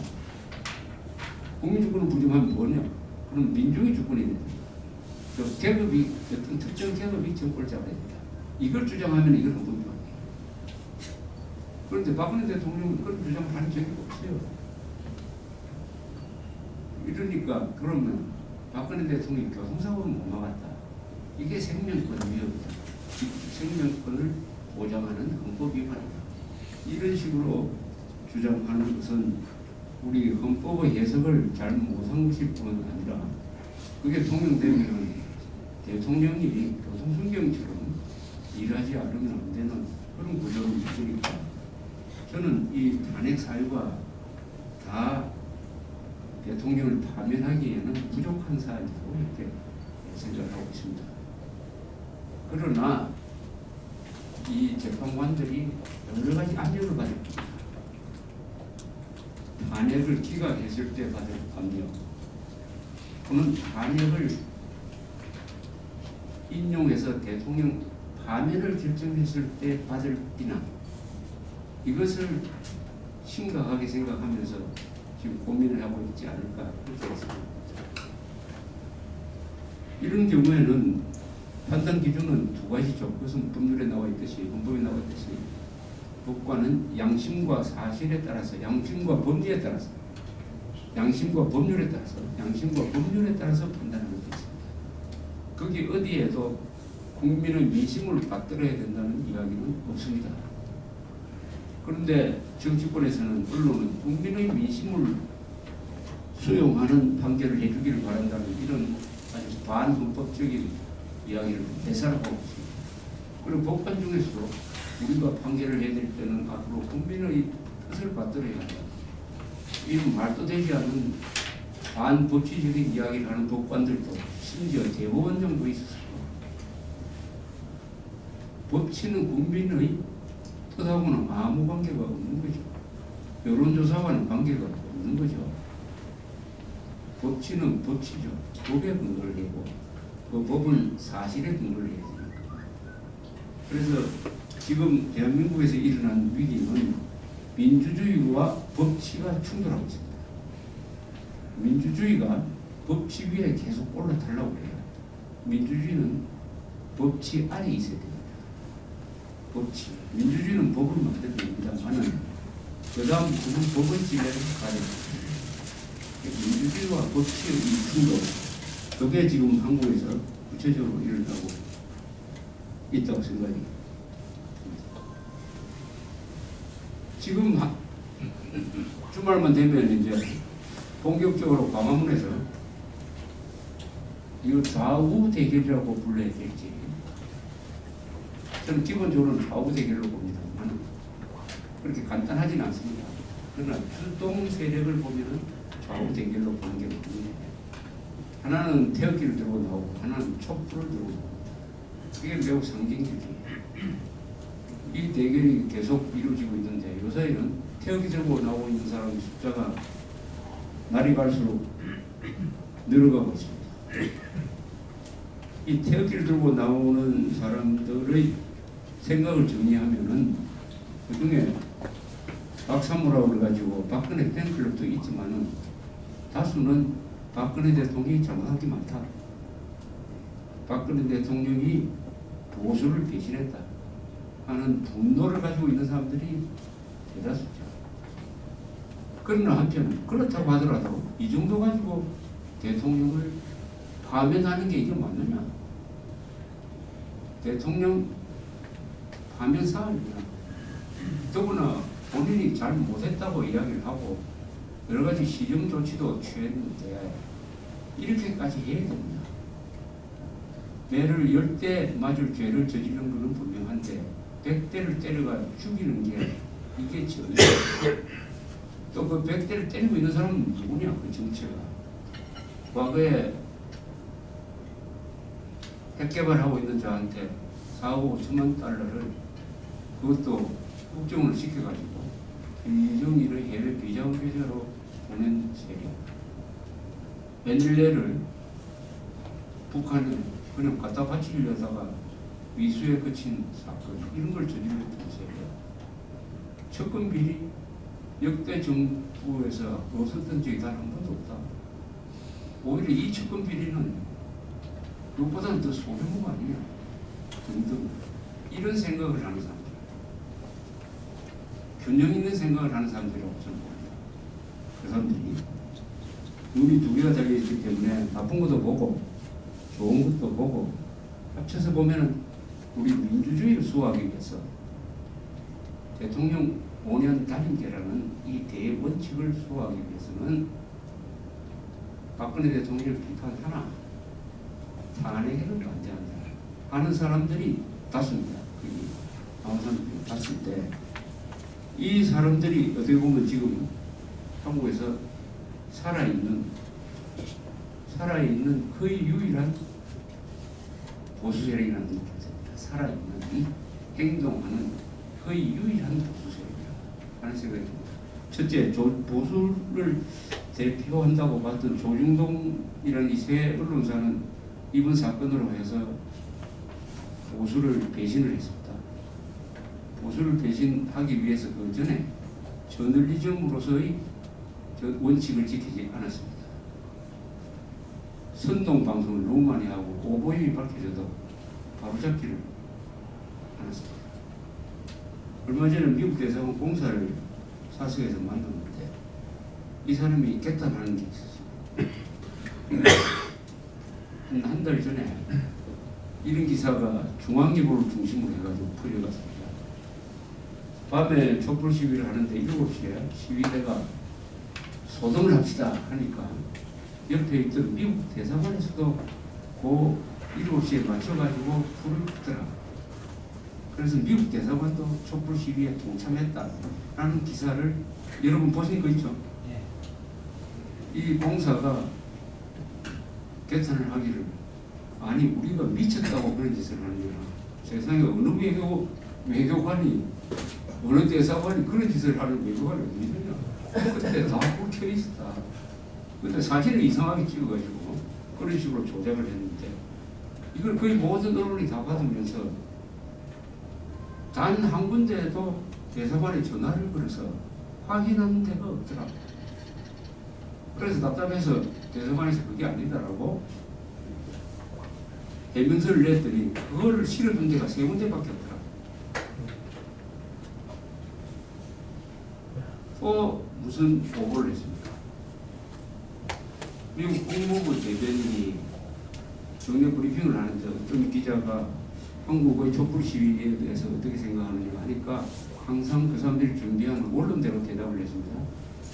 국민 주권을 부정하면 뭐냐? 그럼 민중의 주권이 된다. 계급이 어떤 특정 계급이 정권을 잡아야 된다. 이걸 주장하면 이걸 헌법 위반이에요. 그런데 박근혜 대통령은 그런 주장을 한 적이 없어요. 이러니까 그러면 박근혜 대통령이 교통사고는 못 막았다. 이게 생명권 위협이다. 생명권을 보장하는 헌법 위반이다. 이런 식으로 주장하는 것은 우리 헌법의 해석을 잘 못한 것일 뿐 아니라 그게 통용되면 대통령이 교통순경처럼 일하지 않으면 안 되는 그런 구조를 있으니까 저는 이 탄핵 사유가 다 대통령을 파면하기에는 부족한 사안이라고 이렇게 생각을 하고 있습니다. 그러나 이 재판관들이 여러 가지 압력을 받을 겁니다. 탄핵을 기각했을 때 받을 압력, 그는 탄핵을 인용해서 대통령 파면을 결정했을 때 받을 비난, 이것을 심각하게 생각하면서 지금 고민을 하고 있지 않을까 그렇게 했습니다. 이런 경우에는 판단 기준은 두 가지죠. 그것은 법률에 나와 있듯이 헌법에 나와 있듯이 법관은 양심과 사실에 따라서 양심과 법률에 따라서 판단하는 게 있습니다. 거기 어디에도 국민의 민심을 받들어야 된다는 이야기는 없습니다. 그런데 정치권에서는 언론은 국민의 민심을 수용하는 판결을 해주기를 바란다는 이런 아주 반헌법적인 이야기를 대사하고 있습니다. 그리고 법관 중에서도 우리가 판결을 해야 될 때는 앞으로 국민의 뜻을 받들어야 한다. 이런 말도 되지 않는 반법치적인 이야기를 하는 법관들도 심지어 대법원 정도 있었습니다. 법치는 국민의 뜻하고는 아무 관계가 없는 거죠. 여론조사와는 관계가 없는 거죠. 법치는 법치죠. 법에 근거를 하고 그 법은 사실에 근거를 해야 됩니다. 그래서 지금 대한민국에서 일어난 위기는 민주주의와 법치가 충돌하고 있습니다. 민주주의가 법치 위에 계속 올라타려고 해요. 민주주의는 법치 아래에 있어야 됩니다. 법치. 민주주의는 법을 만들어냅니다만은 그 다음 그는 법의 지배를 가야 됩니다. 민주주의와 법치의 이 충돌, 그게 지금 한국에서 구체적으로 일어나고 있다고 생각이 듭니다. 지금 주말만 되면 이제 본격적으로 광화문에서 이거 좌우 대결이라고 불러야 될지, 저는 기본적으로 좌우 대결로 봅니다만 그렇게 간단하지는 않습니다. 그러나 출동 세력을 보면은 좌우 대결로 보는 게 맞습니다. 하나는 태극기를 들고 나오고 하나는 촛불을 들고 나옵니다. 그게 매우 상징적이에요. 이 대결이 계속 이루어지고 있는데 요사이는 태극기 들고 나오고 있는 사람의 숫자가 날이 갈수록 늘어가고 있습니다. 이 태극기를 들고 나오는 사람들의 생각을 정리하면은 그중에 박사모라고 그래가지고 박근혜 팬클럽도 있지만은 다수는 박근혜 대통령이 잘못한 게 많다. 박근혜 대통령이 보수를 배신했다 하는 분노를 가지고 있는 사람들이 대다수죠. 그러나 한편 그렇다고 하더라도 이 정도 가지고 대통령을 파면하는 게 이게 맞느냐? 대통령 파면 사안이야. 더구나 본인이 잘 못했다고 이야기를 하고 여러 가지 시정 조치도 취했는데 이렇게까지 해야 되느냐? 매를 10대 맞을 죄를 저지른 것은 분명한데 100대를 때려가 죽이는 게 이게 전혀 또 그 100대를 때리고 있는 사람은 누구냐? 그 정체가 과거에 핵 개발하고 있는 자한테 4억 5천만 달러를 그것도 국정을 시켜가지고 김정일의 해외 비자금계좌로 보낸 세력 베닐레를 북한에 그냥 갖다 바치려다가 위수에 그친 사건 이런 걸 저질렀던 세력 접근 비리 역대 정부에서 없었던 적이 단 한 번도 없다. 오히려 이 접근 비리는 그것보다는 더 소규모가 아니냐 등등 이런 생각을 하는 사람들 균형 있는 생각을 하는 사람들이라고 저는 봅니다. 그 사람들이 눈이 두 개가 달려있기 때문에 나쁜 것도 보고 좋은 것도 보고 합쳐서 보면은 우리 민주주의를 수호하기 위해서 대통령 5년 단임제라는 이 대원칙을 수호하기 위해서는 박근혜 대통령을 비판하나 탄핵에는 반대한다 하는 사람들이 다수입니다. 아무 사람들이 다수인데 이 사람들이 어떻게 보면 지금 한국에서 살아있는 거의 유일한 보수 세력이라는 느낌이 듭니다. 살아있는 이 행동하는 거의 유일한 보수 세력이라 하는 생각이 듭니다. 첫째, 보수를 대표한다고 봤던 조중동이라는 이 새 언론사는 이번 사건으로 해서 보수를 배신을 했습니다. 보수를 배신하기 위해서 그 전에 저널리즘으로서의 원칙을 지키지 않았습니다. 선동 방송을 너무 많이 하고 오보임이 밝혀져도 바로잡기를 않았습니다. 얼마 전에 미국 대사관 공사를 사석에서 만났는데 이 사람이 개탄하는 게 있었어요. 한 달 전에 이런 기사가 중앙일보를 중심으로 해가지고 풀려갔습니다. 밤에 촛불 시위를 하는데 7시에 시위대가 소동을 합시다 하니까 옆에 있던 미국 대사관에서도 그 7시에 맞춰가지고 불을 끄더라. 그래서 미국 대사관도 촛불 시위에 동참했다라는 기사를 여러분 보신 거 있죠? 이 공사가 개탄을 하기를 아니 우리가 미쳤다고 그런 짓을 하는 거야. 세상에 어느 외교관이 어느 대사관이 그런 짓을 하는 외교관이 어디 있느냐. 그때 다 꽂혀 있었다. 근데 사진을 이상하게 찍어가지고 그런 식으로 조작을 했는데 이걸 거의 모든 언론이 다 받으면서 단 한 군데에도 대사관에 전화를 걸어서 확인하는 데가 없더라. 그래서 답답해서 대사관에서 그게 아니다라고 해명서를 냈더니 그걸 실어준 데가 3군데밖에 없더라. 또 무슨 보고를 했습니까? 미국 국무부 대변인이 정례 브리핑을 하는데 어떤 기자가 한국의 촛불 시위에 대해서 어떻게 생각하느냐 하니까 항상 그 사람들이 준비한 원론대로 대답을 했습니다.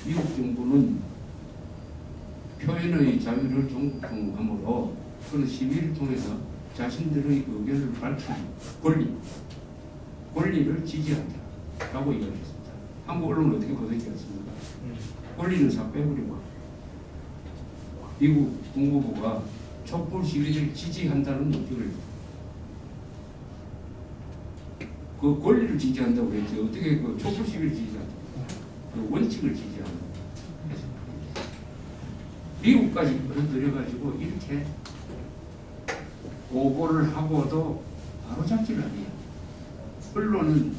미국 정부는 표현의 자유를 존중함으로 그런 시위를 통해서 자신들의 의견을 밝히는 권리를 지지한다 라고 이야기했습니다. 한국 언론은 어떻게 보도했습니까? 권리는 싹 빼버리고 미국 국무부가 촛불 시위를 지지한다는 논평을 그 권리를 지지한다고 했지 어떻게 그 촛불 시위를 지지한다 그 원칙을 지지한다 미국까지 끌어들여가지고 이렇게 오보를 하고도 바로 잡지를 아니에요. 언론은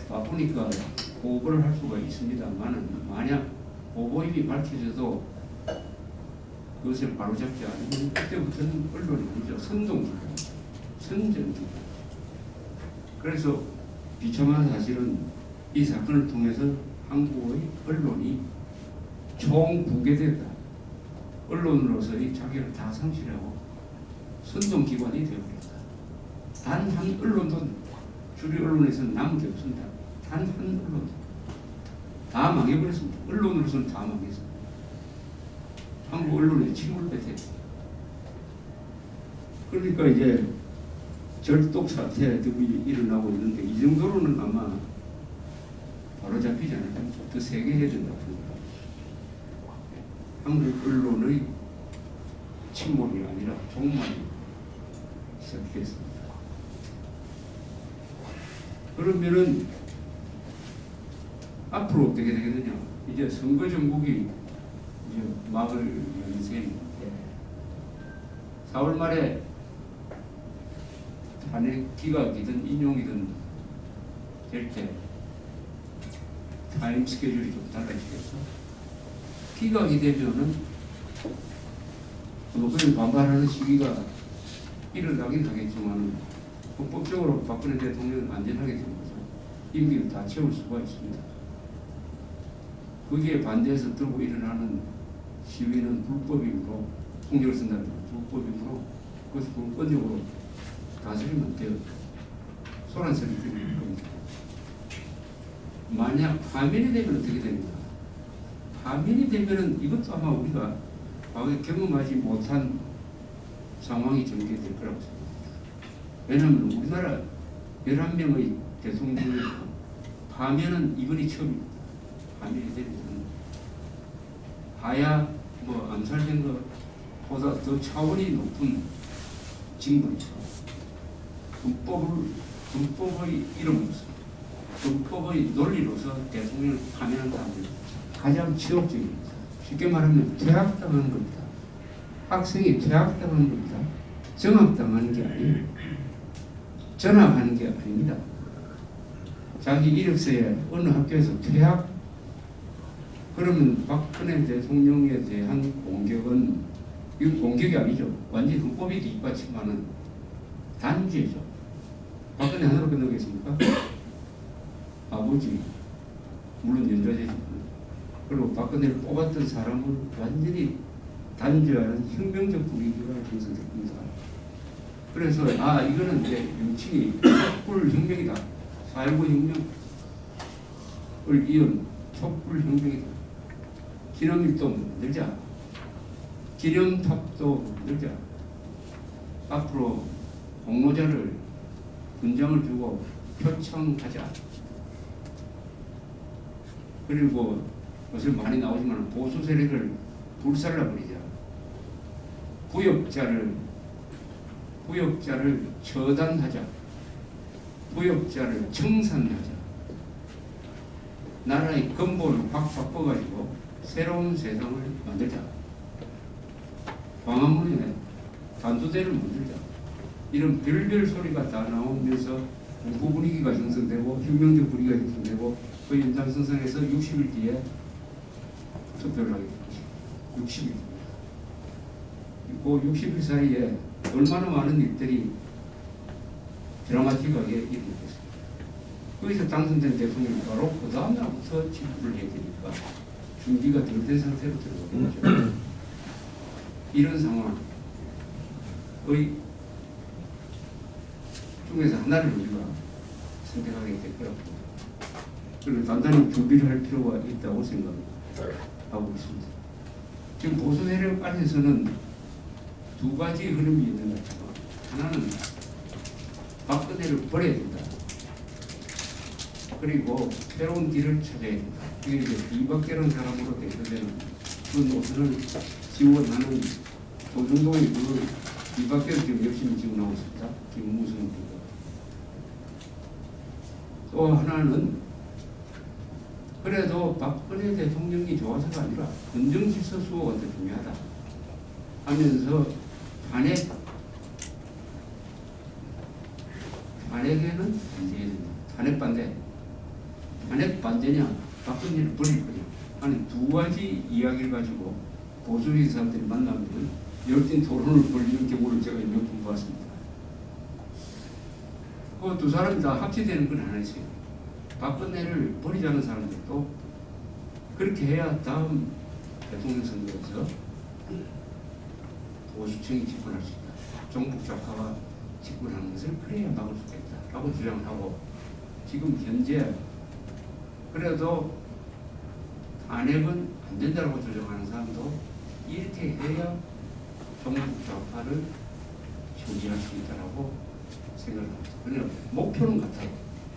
바쁘니까 보고를 할 수가 있습니다만은 만약 보고임이 밝혀져도 그것을 바로잡지 않으면 그때부터는 언론이 아니죠. 선동기관이죠. 선전기관. 그래서 비참한 사실은 이 사건을 통해서 한국의 언론이 총붕괴됐다. 언론으로서의 자격을 다 상실하고 선동기관이 되어버렸다. 단 한 언론도 주류 언론에서는 남은 게 없습니다. 단 한 언론도 다 망해버렸습니다. 언론으로서는 다 망했습니다. 한국 언론의 침몰됐어요. 그러니까 이제 절독 사태들이 일어나고 있는데 이 정도로는 아마 바로 잡히지 않을까. 더 세게 해야 된다고 생각합니다. 한국 언론의 침몰이 아니라 종말이 시작됐습니다. 그러면은 앞으로 어떻게 되겠느냐? 이제 선거 전국이 이제 막을 연세인데 4월 말에 탄핵 기각이든 인용이든 될 때 타임 스케줄이 좀 달라지겠죠. 기각이 되면은 그걸 반발하는 시기가 일어나긴 하겠지만 헌법적으로 박근혜 대통령은 안전하게 된 거죠. 임기를 다 채울 수가 있습니다. 거기에 반대해서 들고 일어나는 시위는 불법이므로 폭력을 쓴다는 불법이므로 그것을 불법적으로 다스리면 돼요. 소란스럽게 들릴 겁니다. 만약 파면이 되면 어떻게 됩니까? 파면이 되면은 이것도 아마 우리가 과거에 경험하지 못한 상황이 전개될 거라고 생각합니다. 왜냐하면 우리나라 11명의 대통령을 파면은 이번이 처음입니다. 파면이 되면 하야 뭐 암살된 것보다 더 차원이 높은 징벌이죠. 헌법의 이름으로서 헌법의 논리로서 대통령을 파면한다는 가장 치욕적입니다. 쉽게 말하면 퇴학당하는 겁니다. 학생이 퇴학당하는 겁니다. 정학당하는 게 아니에요. 전학하는 게 아닙니다. 자기 이력서에 어느 학교에서 퇴학 그러면 박근혜 대통령에 대한 공격은 이건 공격이 아니죠. 완전히 헌법이 뒷받침하는 단죄죠. 박근혜 하나로 끝나겠습니까? 아버지 물론 연좌제지만 그리고 박근혜를 뽑았던 사람을 완전히 단죄하는 혁명적 분위기가 형성됩니다. 그래서 이거는 이제 명칭이 촛불혁명이다. 4.19 혁명을 이은 촛불혁명이다. 기념일도 만들자. 기념탑도 만들자. 앞으로 공모자를 분장을 주고 표창하자. 그리고 요새 많이 나오지만 보수 세력을 불살라버리자. 부역자를 처단하자. 부역자를 청산하자. 나라의 근본을 확 바꿔가지고 새로운 세상을 만들자. 광화문에 단두대를 만들자. 이런 별별 소리가 다 나오면서 공포 분위기가 형성되고 혁명적 분위기가 형성되고 그 연장선상에서 60일 뒤에 투표를 하게 됩니다. 60일. 그 60일 사이에 얼마나 많은 일들이 드라마틱하게 일어나겠습니다. 거기서 당선된 대통령이 바로 그 다음 날부터 취임을 해야 되니까 준비가 덜 된 상태로 들어가겠죠. 이런 상황의 중에서 하나를 우리가 선택하게 될 거라고 봅니다. 그리고 단단히 준비를 할 필요가 있다고 생각하고 있습니다. 지금 보수 세력 안에서는 두 가지 흐름이 있는 것 같아요. 하나는 박근혜를 버려야 된다. 그리고 새로운 길을 찾아야 된다. 이게 이제 이박계라는 사람으로 대표되는 그 노선을 지원하는 조중동의 그 이박계를 지금 열심히 지원하고 있습니다. 김무성 후보가. 또 하나는 그래도 박근혜 대통령이 좋아서가 아니라 헌정질서 수호가 더 중요하다 하면서 탄핵 탄핵에는 반대해야 된다. 탄핵 반대. 탄핵 반대냐, 박근혜를 버릴 거냐 하는 두 가지 이야기를 가지고 보수적인 사람들이 만나면 열띤 토론을 벌이는 경우를 제가 몇 번 봤습니다. 그 두 사람이 다 합치되는 건 아니지. 박근혜를 버리자는 사람들도 그렇게 해야 다음 대통령 선거에서 보수층이 집권할 수 있다. 종북 좌파가 집권하는 것을 그래야 막을 수 있겠다라고 주장을 하고, 지금 현재 그래도 탄핵은 안 된다고 주장하는 사람도 이렇게 해야 종북 좌파를 정지할 수 있다라고 생각합니다. 그러나 목표는 같아요.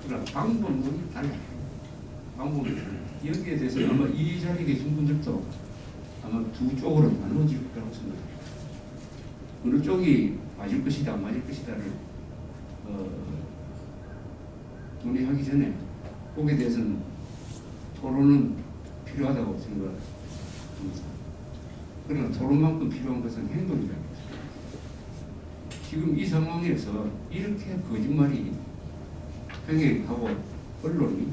그러나 방법론이 달라요. 방법론이 달라요. 여기에 대해서 아마 이 자리에 계신 분들도 아마 두 쪽으로 나눠질 거라고 생각합니다. 어느 쪽이 맞을 것이다, 안 맞을 것이다를 논의하기 전에 거기에 대해서는 토론은 필요하다고 생각합니다. 그러나 토론만큼 필요한 것은 행동이라는 것입니다. 지금 이 상황에서 이렇게 거짓말이 횡행하고 언론이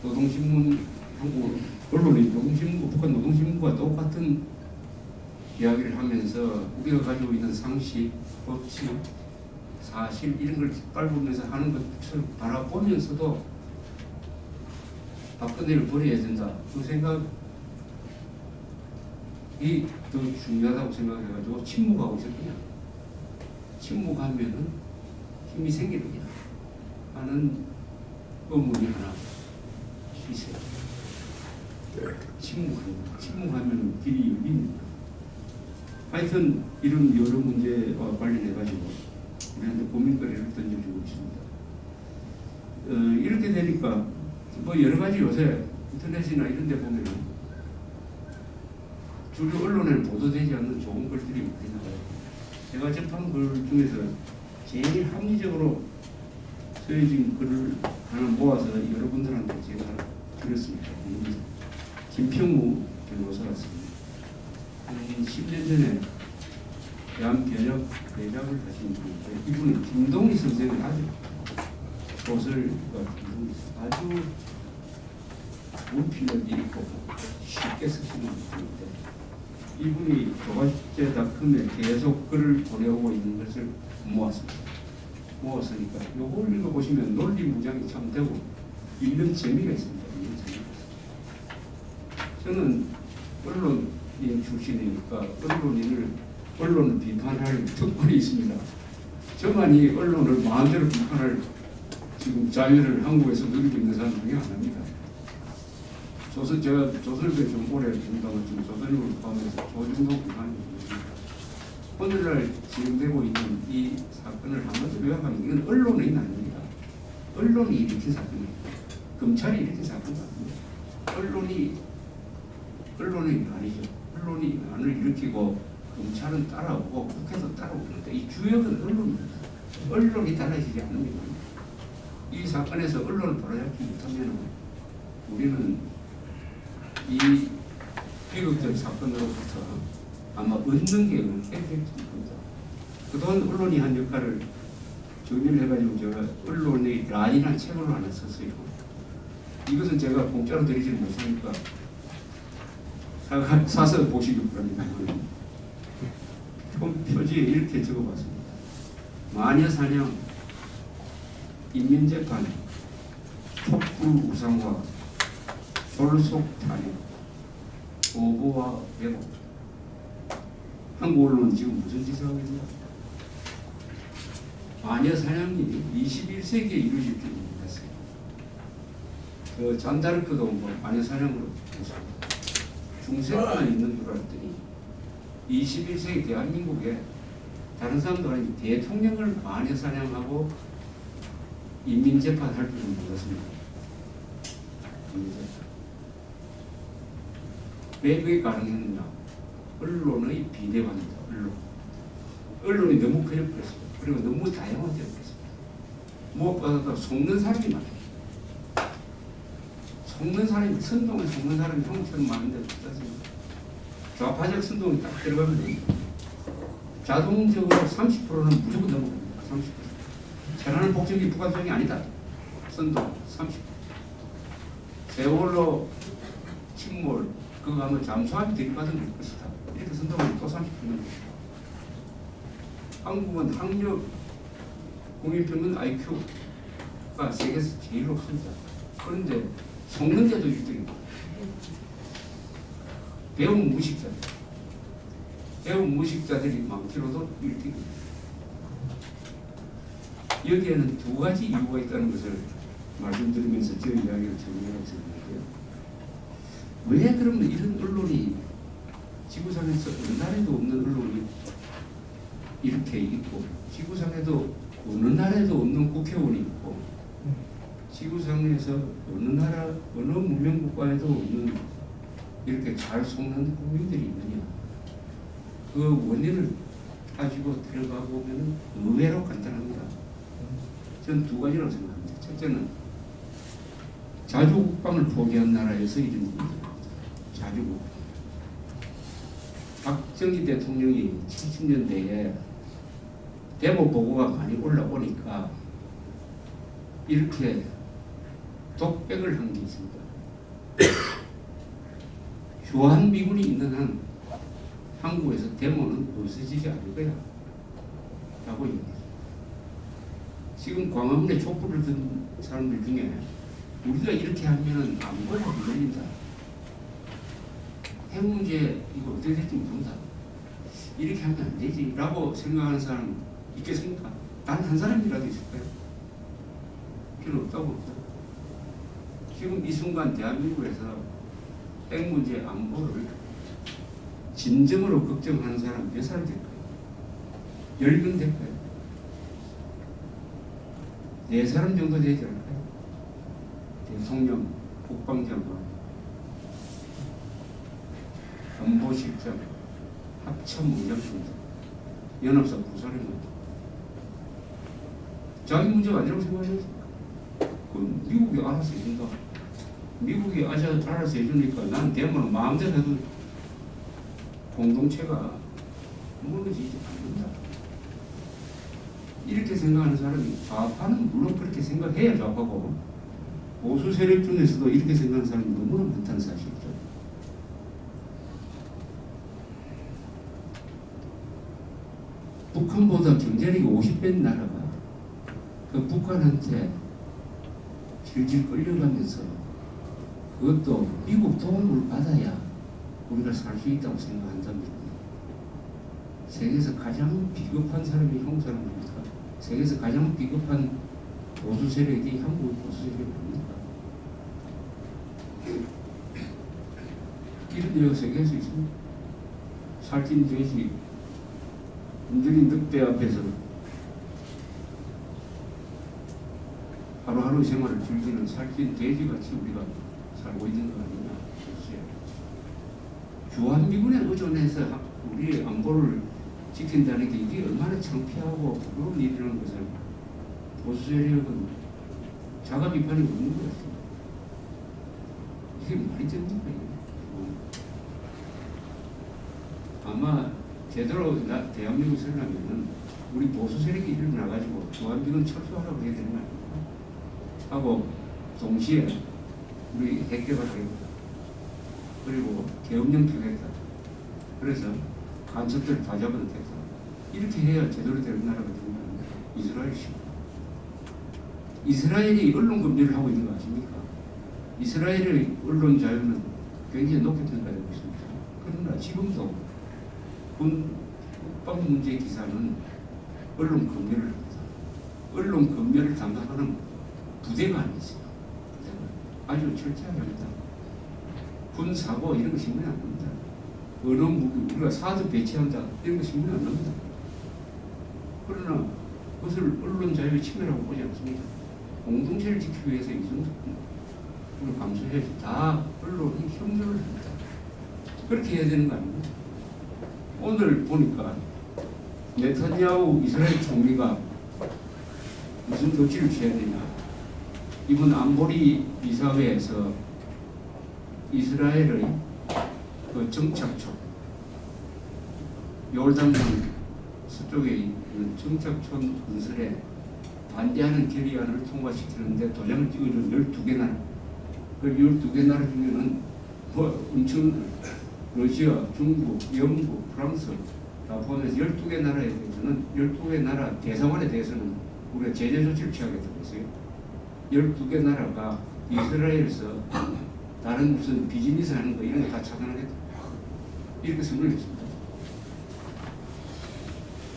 노동신문, 한국 언론이 노동신문, 북한 노동신문과 똑같은 이야기를 하면서 우리가 가지고 있는 상식, 법칙, 사실 이런 걸 뒷밟으면서 하는 것을 바라보면서도 박근혜를 버려야 된다. 그 생각이 더 중요하다고 생각해가지고 침묵하고 있었거든요. 침묵하면은 힘이 생기느냐 하는 의문이 하나 있어요. 침묵하면 길이 열립니다. 하여튼 이런 여러 문제와 관련해가지고 우리한테 고민거리를 던져주고 있습니다. 이렇게 되니까 뭐 여러 가지 요새 인터넷이나 이런 데 보면 주류 언론에는 보도되지 않는 좋은 글들이 많이 나와요. 제가 접한 글 중에서 제일 합리적으로 쓰여진 글을 하나 모아서 여러분들한테 제가 드렸습니다. 김평우 변호사가 씁니다. 한 10년 전에 대한변협 대작을 하신 분인데, 이분은 김동희 선생을 아주 소설가 아주 문필을 읽고 쉽게 쓰시는 분인데, 이분이 조가제닷컴에 계속 글을 보내오고 있는 것을 모았습니다. 모았으니까 요걸 읽어보시면 논리 무장이 참 되고 읽는 재미가 있습니다. 읽는 재미가 있습니다. 저는 언론인 출신이니까 언론을 비판할 특권이 있습니다. 저만이 언론을 마음대로 비판할 지금 자유를 한국에서 누리고 있는 사람 중에 하나입니다. 제가 조선일보에 좀 오래 된다고 지금 조선일보를 포함해서 조중동 비판이 있습니다. 오늘날 진행되고 있는 이 사건을 한마디로 요약하면 이건 언론이 아닙니다. 언론이 일으킨 사건입니다. 검찰이 일으킨 사건이 아닙니다. 언론이 아니죠. 언론이 안을 일으키고 검찰은 따라오고 국회도 따라오는데 이 주역은 언론입니다. 언론이 달라지지 않습니다. 이 사건에서 언론을 바로잡지 못하면 우리는 이 비극적 사건으로부터 아마 얻는 게 없겠습니다. 그동안 언론이 한 역할을 정리를 해가지고 제가 언론의 라인한 책을 하나 썼어요. 이것은 제가 공짜로 드리지 못하니까 사서 보시기 바랍니다. 표지에 이렇게 적어봤습니다. 마녀사냥, 인민재판, 촛불 우상화, 졸속 탄핵, 오보와 왜곡. 한국 언론은 지금 무슨 짓을 하고 있는가? 마녀사냥이 21세기에 이루어질 줄 몰랐어요. 그 잔다르크도 뭐 마녀사냥으로 중세권에 있는 줄 알았더니 21세기 대한민국에 다른 사람도 아닌 대통령을 마녀사냥하고 인민재판할 줄은 몰랐습니다. 왜 그게 가능했느냐? 언론의 비대화입니다. 언론이 너무 커져버렸습니다. 그리고 너무 다양화되어버렸습니다. 무엇보다도 속는 사람이 많아요. 속는 사람이, 선동을 속는 사람이 형처럼 많은데 어떻습니까? 좌파적 선동이 딱 들어가면 됩니다. 자동적으로 30%는 무조건 넘어갑니다. 30%. 테러는 복적이 북한성이 아니다. 선동 30. 세월호 침몰 그거 하면 잠수함이 들이받은 것이다. 이렇게 선동하면 또 30%는 한국은 학력 국민평균 IQ가 세계에서 제일 높습니다. 그런데 속는데도 1등입니다. 배운 무식자들. 배운 무식자들이 많기로도 1등입니다. 여기에는 두 가지 이유가 있다는 것을 말씀드리면서 제 이야기를 정리하고 있는데요. 왜 그러면 이런 언론이 지구상에서 어느 나라에도 없는 언론이 이렇게 있고 지구상에도 어느 나라에도 없는 국회의원이 있고 지구상에서 어느 나라 어느 문명국가에도 없는 이렇게 잘 속는 국민들이 있느냐 그 원인을 가지고 들어가 보면 의외로 간단합니다. 저는 두 가지라고 생각합니다. 첫째는 자주국방을 포기한 나라에서 이런 일입니다. 자주국방. 박정희 대통령이 70년대에 대모 보고가 많이 올라오니까 이렇게 독백을 한 게 있습니다. 주한 미군이 있는 한 한국에서 데모는 없어지지 않을 거야 라고 얘기했어요. 지금 광화문에 촛불을 든 사람들 중에 우리가 이렇게 하면 안보가 흔들린다. 핵 문제 이거 어떻게 될지 모른다. 이렇게 하면 안 되지 라고 생각하는 사람 있겠습니까? 단 한 사람이라도 있을까요? 필요 없다고 봅니다. 지금 이 순간 대한민국에서 핵 문제 안보를 진정으로 걱정하는 사람 몇 사람 될까요? 10명 될까요? 4사람 정도 되지 않을까요? 대통령, 국방장관, 안보실장, 합참의장입니다. 연합사 부사령관. 자기 문제가 아니라고 생각해요. 그럼 미국이 알아서 해준다. 미국이 알아서 해주니까 난 대만은 마음대로 해도 공동체가 무너지지 않는다. 이렇게 생각하는 사람이 좌파는 물론 그렇게 생각해야 좌파고 보수 세력 중에서도 이렇게 생각하는 사람이 너무나 많다는 사실이죠. 북한보다 경제력이 50배인 나라가 그 북한한테 질질 끌려가면서 그것도 미국 도움을 받아야 우리가 살 수 있다고 생각한다면 세계에서 가장 비겁한 사람이 한국 사람입니까? 세계에서 가장 비겁한 보수 세력이 한국 보수 세력입니까? 이런 일이 세계에서 있습니다. 살찐 돼지, 움직인 늑대 앞에서 하루하루 생활을 즐기는 살찐 돼지같이 우리가 살고 있는 거 아니냐. 주한미군에 의존해서 우리의 안보를 지킨다는 게 이게 얼마나 창피하고 부러운 일이라는 것을 보수 세력은 자가 비판이 없는 것 같습니다. 이게 말이 됩니까? 아마 제대로 대한민국 살려면 우리 보수 세력이 일어나가지고 주한미군 철수하라고 해야 되는 거 아닙니까? 하고 동시에 우리 핵개발하겠다. 그리고 계엄령 펴겠다. 그래서 간첩들 다 잡아놓겠다. 이렇게 해야 제대로 되는 나라가 되는 거 아닙니까? 이스라엘입니다. 이스라엘이 언론 금지를 하고 있는 거 아십니까? 이스라엘의 언론 자유는 굉장히 높게 평가되고 있습니다. 그러나 지금도 국방 문제 기사는 언론 검열을 합니다. 언론 검열을 담당하는 부대가 아니 있어요. 아주 철저하게 합니다. 군 사고 이런 거 신경 안 납니다. 어느 무기 우리가 사드 배치한다 이런 거 신경 안 납니다. 그러나 그것을 언론 자유의 침해라고 보지 않습니다. 공동체를 지키기 위해서 이 정도 우리 감수해야지. 다 언론이 협력을 합니다. 그렇게 해야 되는 거 아닙니까? 오늘 보니까 네타냐후 이스라엘 총리가 무슨 조치를 취해야 되냐. 이번 안보리 이사회에서 이스라엘의 그 정착촌, 요르단강 서쪽에 있는 정착촌 건설에 반대하는 결의안을 통과시키는데 도장을 찍어준 12개 나라. 그 12개 나라 중에는 뭐 엄청 러시아, 중국, 영국, 프랑스 다 포함해서 12개 나라에 대해서는 12개 나라 대사관에 대해서는 우리가 제재 조치를 취하겠다고 했어요. 12개 나라가 이스라엘에서 다른 무슨 비즈니스 하는 거 이런 거 다 차단하겠다. 이렇게 선언했습니다.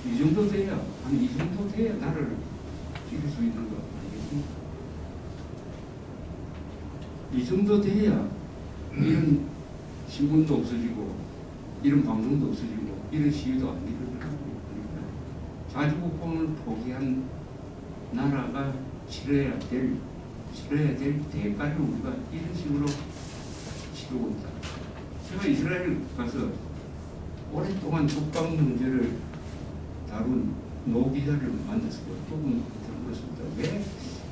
이 정도 돼야, 아니 이 정도 돼야 나라를 지킬 수 있는 거 아니겠습니까? 이 정도 돼야 이런 신문도 없어지고 이런 방송도 없어지고 이런 시위도 안 일어나고 자주국방을 포기한 나라가 치러야 될 대가를 우리가 이런 식으로 치르고 있다. 제가 이스라엘 가서 오랫동안 국방 문제를 다룬 노 기자를 만나서 조금 들었습니다. 왜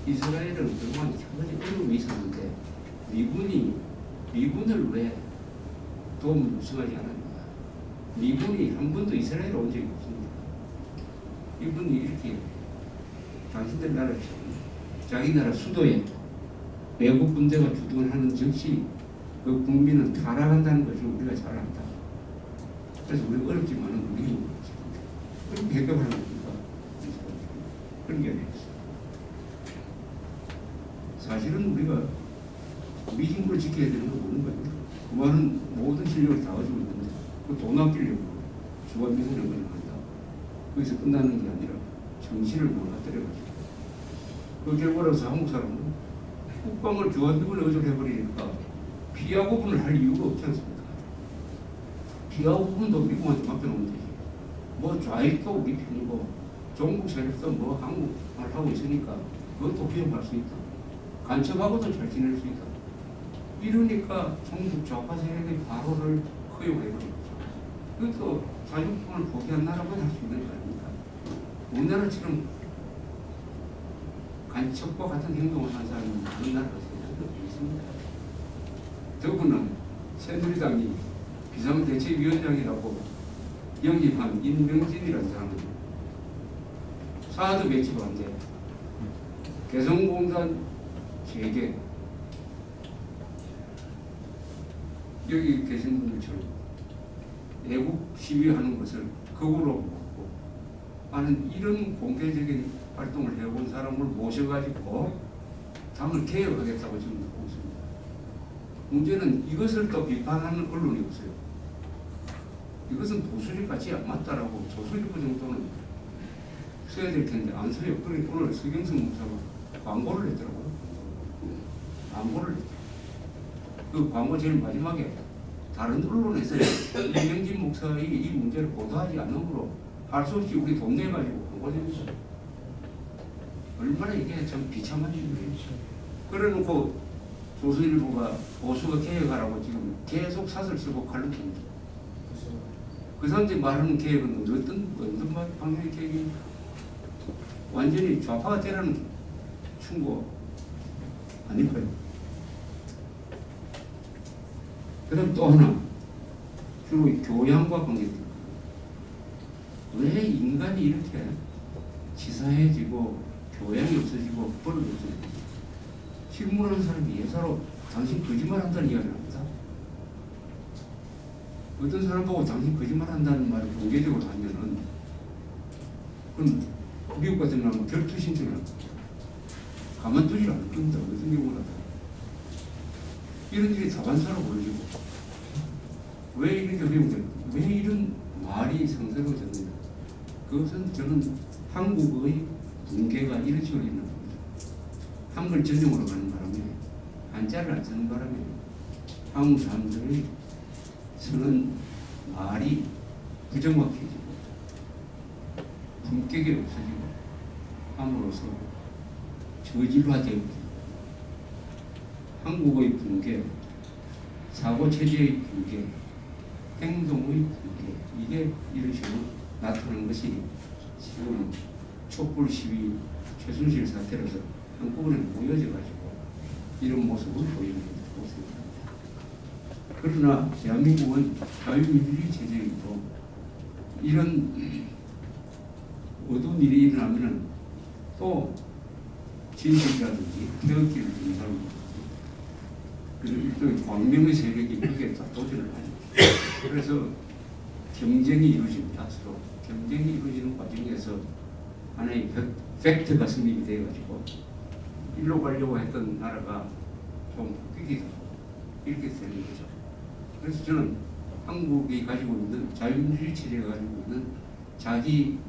이스라엘은 그동안 여러 가지 어려움이 있었는데 미군을 왜 도움을 요청하지 않았는가? 미군이 한 번도 이스라엘에 온 적이 없습니다. 이분이 이렇게 당신들 나라 자기 나라 수도에 외국 군대가 주둔을 하는 즉시 그 국민은 타락한다는 것을 우리가 잘 안다. 그래서 우리 어렵지만은 우리 그런 개혁을 하는 겁니까? 그런 게 아니었어요. 사실은 우리가 우리 힘으로 지켜야 되는 거 모르는 거예요. 그만은 모든 실력을 다 가지고 있는데 그 돈 아끼려고 주관미사를 한다. 거기서 끝나는 게 아니라 정신을 망가뜨려가지고 그 결과로서 한국 사람은 국방을 주한미군에 의존해버리니까 피하 구분을 할 이유가 없지 않습니까? 피하 구분도 미국한테 맡겨놓으면 되지. 뭐 좌익도 우리 편이고 종국 세력도 뭐 한국말 하고 있으니까 그것도 비용할 수 있다. 간첩하고도 잘 지낼 수 있다. 이러니까 종북 좌파 세력의 바로를 허용해버립니다. 그것도 자유국방을 포기한 나라만 할 수 있는 거 아닙니까? 우리나라처럼 간첩과 같은 행동을 한 사람은 다른 나라가 있습니다. 더구나 새누리당이 비상대책위원장이라고 영입한 임명진이라는 사람은 사드 배치도 안 돼. 개성공단 재개. 여기 계신 분들처럼 애국 시위하는 것을 거꾸로 먹고 하는 이런 공개적인 활동을 해본 사람을 모셔가지고 당을 개혁하겠다고 지금 하고 있습니다. 문제는 이것을 또 비판하는 언론이 없어요. 이것은 보수적 가치 안 맞다라고 조선일보 정도는 써야 될 텐데 안 써요. 그러니까 오늘 서경석 목사가 광고를 했더라고요. 광고를 했더라고요. 그 광고 제일 마지막에 다른 언론에서 이명진 목사의 이 문제를 보도하지 않으므로 할 수 없이 우리 돈 내가지고 광고를 했어요. 얼마나 이게 참 비참한 일이에요. 그래놓고 조선일보가 보수가 개혁하라고 지금 계속 사설 쓰고 칼럼 씁니다. 그 사람들이 말하는 개혁은 어떤 방향의 개혁입니까? 완전히 좌파가 되라는 충고 아닐까요? 그 다음 또 하나, 주로 교양과 관계됩니다. 왜 인간이 이렇게 치사해지고 교양이 없어지고 버릇 없어지고 질문하는 사람이 예사로 당신 거짓말한다는 이야기를 합니다. 어떤 사람 보고 당신 거짓말한다는 말을 공개적으로 하면은 그럼 미국 같은 경우는 결투 신청을 합니다. 가만두질 않을 겁니다. 어떤 경우나 이런 일이 다반사로 벌어지고 왜 이렇게 어려운데 왜 이런 말이 상세로 되느냐. 그것은 저는 한국의 붕괴가 이런 식으로 있는 겁니다. 한글 전용으로 가는 바람에 한자를 안 쓰는 바람에 한국 사람들의 쓰는 말이 부정확해지고 품격이 없어지고 함으로써 저질화되고 한국의 붕괴, 사고체제의 붕괴, 행동의 붕괴, 이게 이런 식으로 나타나는 것이 지금 촛불 시위 최순실 사태로서 한꺼번에 모여져가지고 이런 모습을 보이는 모습입니다. 그러나 대한민국은 자유민주주의 체제이고 이런 어두운 일이 일어나면은 또 진실이라든지 태극기를 든 사람, 그리고 일종의 광명의 세력이 여기에 다 도전을 하죠. 그래서 경쟁이 이루어집니다. 서로 경쟁이 이루어지는 과정에서 하나의 팩트가 성립이 되어가지고 일로 가려고 했던 나라가 좀 바뀌기도 하고 이렇게 되는 거죠. 그래서 저는 한국이 가지고 있는 자유민주주의 체제가 가지고 있는 자기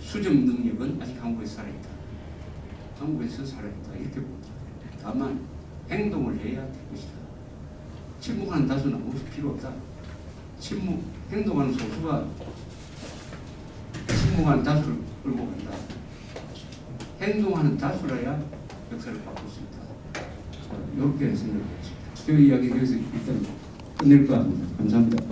수정 능력은 아직 한국에 살아있다. 한국에서 살아있다. 이렇게 봅니다. 다만 행동을 해야 될 것이다. 침묵하는 다수는 아무 필요 없다. 행동하는 소수가 침묵하는 다수를 끌고 간다. 행동하는 다수라야 역사를 바꿀 수 있다. 이렇게 생각했습니다. 저 이야기 여기서 일단 끝낼까 합니다. 감사합니다.